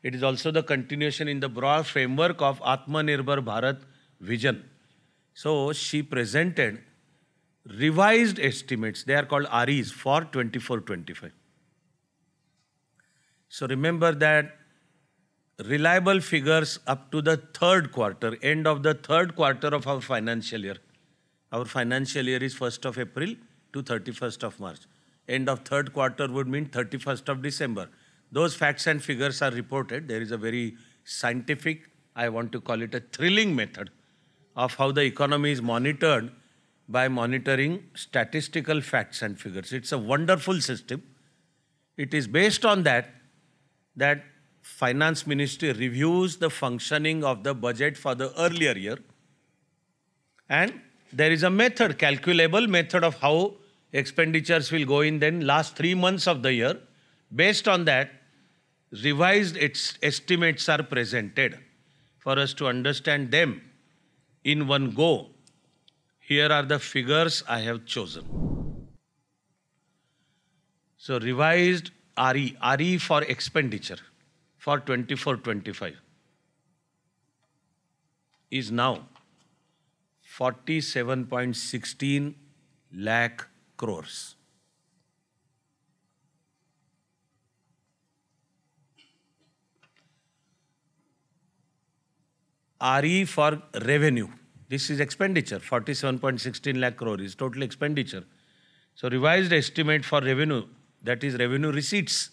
It is also the continuation in the broad framework of Atmanirbhar Bharat vision. So she presented revised estimates. They are called REs for 24-25. So remember that reliable figures up to the third quarter, end of the third quarter of our financial year. Our financial year is 1st of April to 31st of March. End of third quarter would mean 31st of December. Those facts and figures are reported. There is a very scientific, I want to call it a thrilling method of how the economy is monitored by monitoring statistical facts and figures. It's a wonderful system. It is based on that Finance Ministry reviews the functioning of the budget for the earlier year, and there is a method, calculable method of how expenditures will go in then last 3 months of the year. Based on that, revised estimates are presented for us to understand them in one go. Here are the figures I have chosen. So revised RE for expenditure for 24-25 is now 47.16 lakh crores. RE for revenue. This is expenditure. 47.16 lakh crore is total expenditure. So revised estimate for revenue, that is revenue receipts.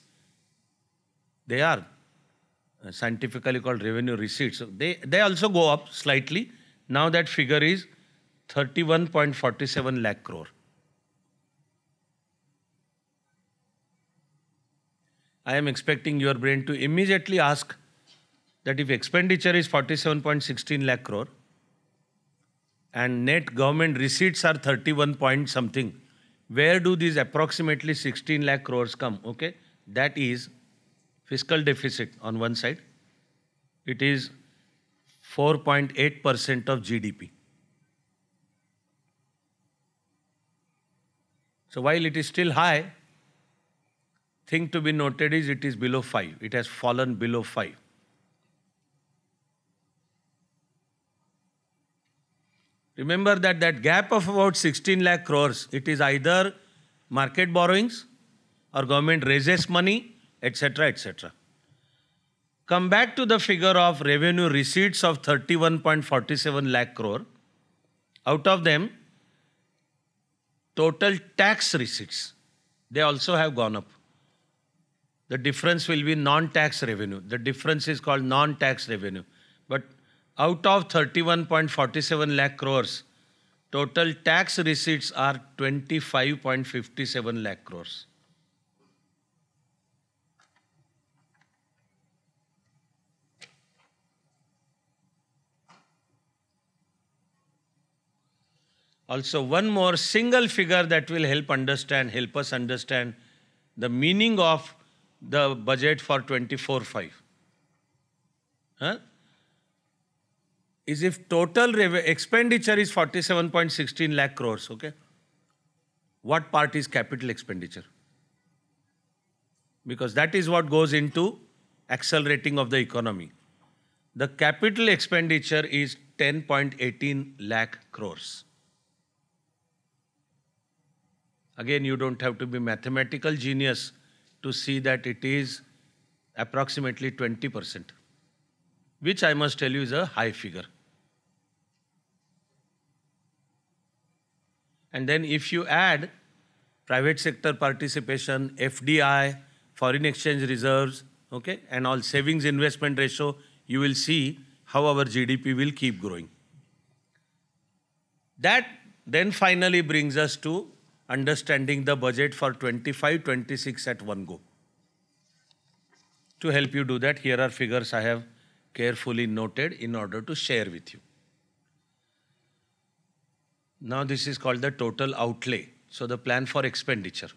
They are scientifically called revenue receipts. So they also go up slightly. Now that figure is 31.47 lakh crore. I am expecting your brain to immediately ask that if expenditure is 47.16 lakh crore and net government receipts are 31 point something, where do these approximately 16 lakh crores come? Okay, that is fiscal deficit on one side. It is 4.8% of GDP. So while it is still high, thing to be noted is it is below 5. It has fallen below 5. Remember that gap of about 16 lakh crores, it is either market borrowings or government raises money, etc., etc. Come back to the figure of revenue receipts of 31.47 lakh crore. Out of them, total tax receipts, they also have gone up. The difference will be non-tax revenue. The difference is called non-tax revenue. But out of 31.47 lakh crores, total tax receipts are 25.57 lakh crores. Also, one more single figure that will help us understand the meaning of the budget for 24-5. Is if total expenditure is 47.16 lakh crores, okay? What part is capital expenditure? Because that is what goes into accelerating of the economy. The capital expenditure is 10.18 lakh crores. Again, you don't have to be mathematical genius to see that it is approximately 20%, which I must tell you is a high figure. And then if you add private sector participation, FDI, foreign exchange reserves, okay, and all savings investment ratio, you will see how our GDP will keep growing. That then finally brings us to understanding the budget for 25-26 at one go. To help you do that, here are figures I have carefully noted in order to share with you. Now this is called the total outlay. So the plan for expenditure,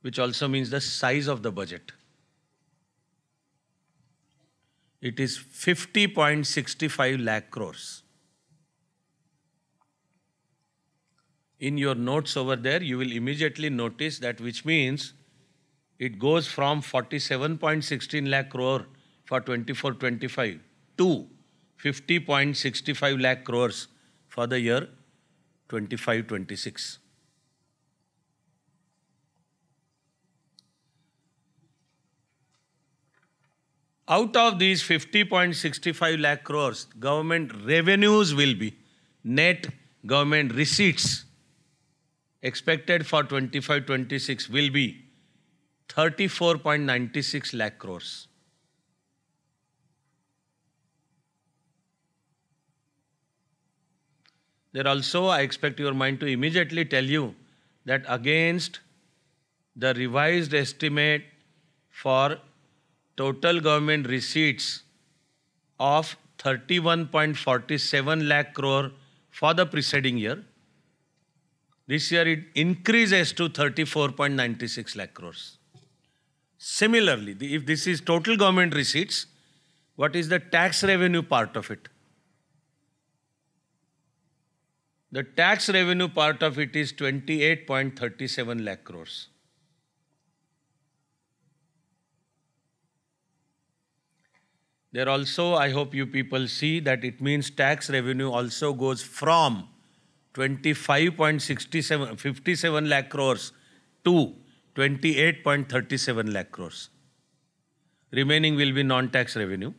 which also means the size of the budget. It is 50.65 lakh crores. In your notes over there, you will immediately notice that, which means it goes from 47.16 lakh crore for 24-25 to 50.65 lakh crores for the year 25-26. Out of these 50.65 lakh crores, government revenues will be, net government receipts expected for 25-26 will be 34.96 lakh crores. There also, I expect your mind to immediately tell you that against the revised estimate for total government receipts of 31.47 lakh crore for the preceding year, this year it increases to 34.96 lakh crores. Similarly, if this is total government receipts, what is the tax revenue part of it? The tax revenue part of it is 28.37 lakh crores. There also, I hope you people see that it means tax revenue also goes from 57 lakh crores to 28.37 lakh crores. Remaining will be non-tax revenue.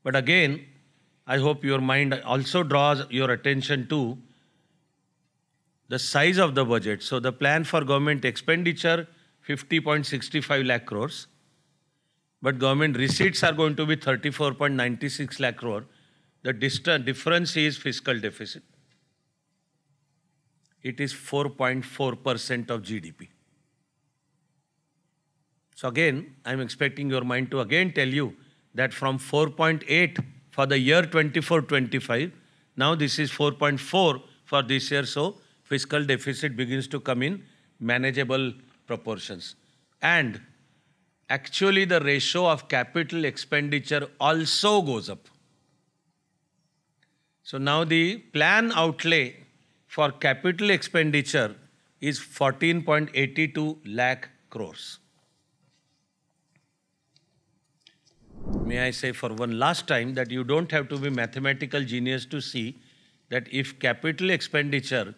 But again, I hope your mind also draws your attention to the size of the budget. So the plan for government expenditure, 50.65 lakh crores. But government receipts are going to be 34.96 lakh crore. The difference is fiscal deficit. It is 4.4% of GDP. So again, I'm expecting your mind to again tell you that from 4.8 for the year 24-25, now this is 4.4 for this year. So fiscal deficit begins to come in manageable proportions. And actually, the ratio of capital expenditure also goes up. So now the plan outlay for capital expenditure is 14.82 lakh crores. May I say for one last time that you don't have to be mathematical genius to see that if capital expenditure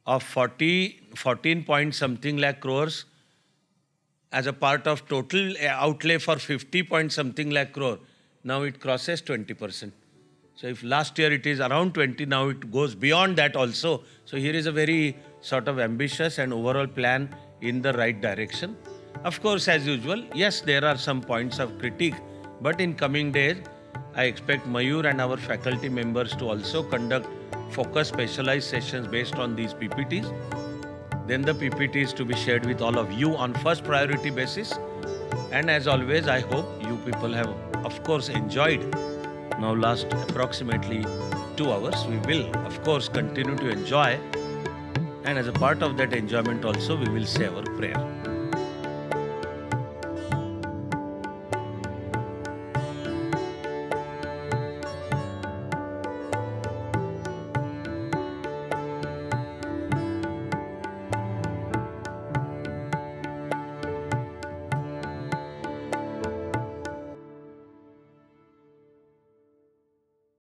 of 14 point something lakh crores as a part of total outlay for 50 point something lakh crore, now it crosses 20%. So if last year it is around 20, now it goes beyond that also. So here is a very sort of ambitious and overall plan in the right direction. Of course, as usual, yes, there are some points of critique, but in coming days, I expect Mayur and our faculty members to also conduct focused specialized sessions based on these PPTs. Then the PPTs to be shared with all of you on first priority basis. And as always, I hope you people have, of course, enjoyed. Now last approximately 2 hours, we will, of course, continue to enjoy. And as a part of that enjoyment also, we will say our prayer.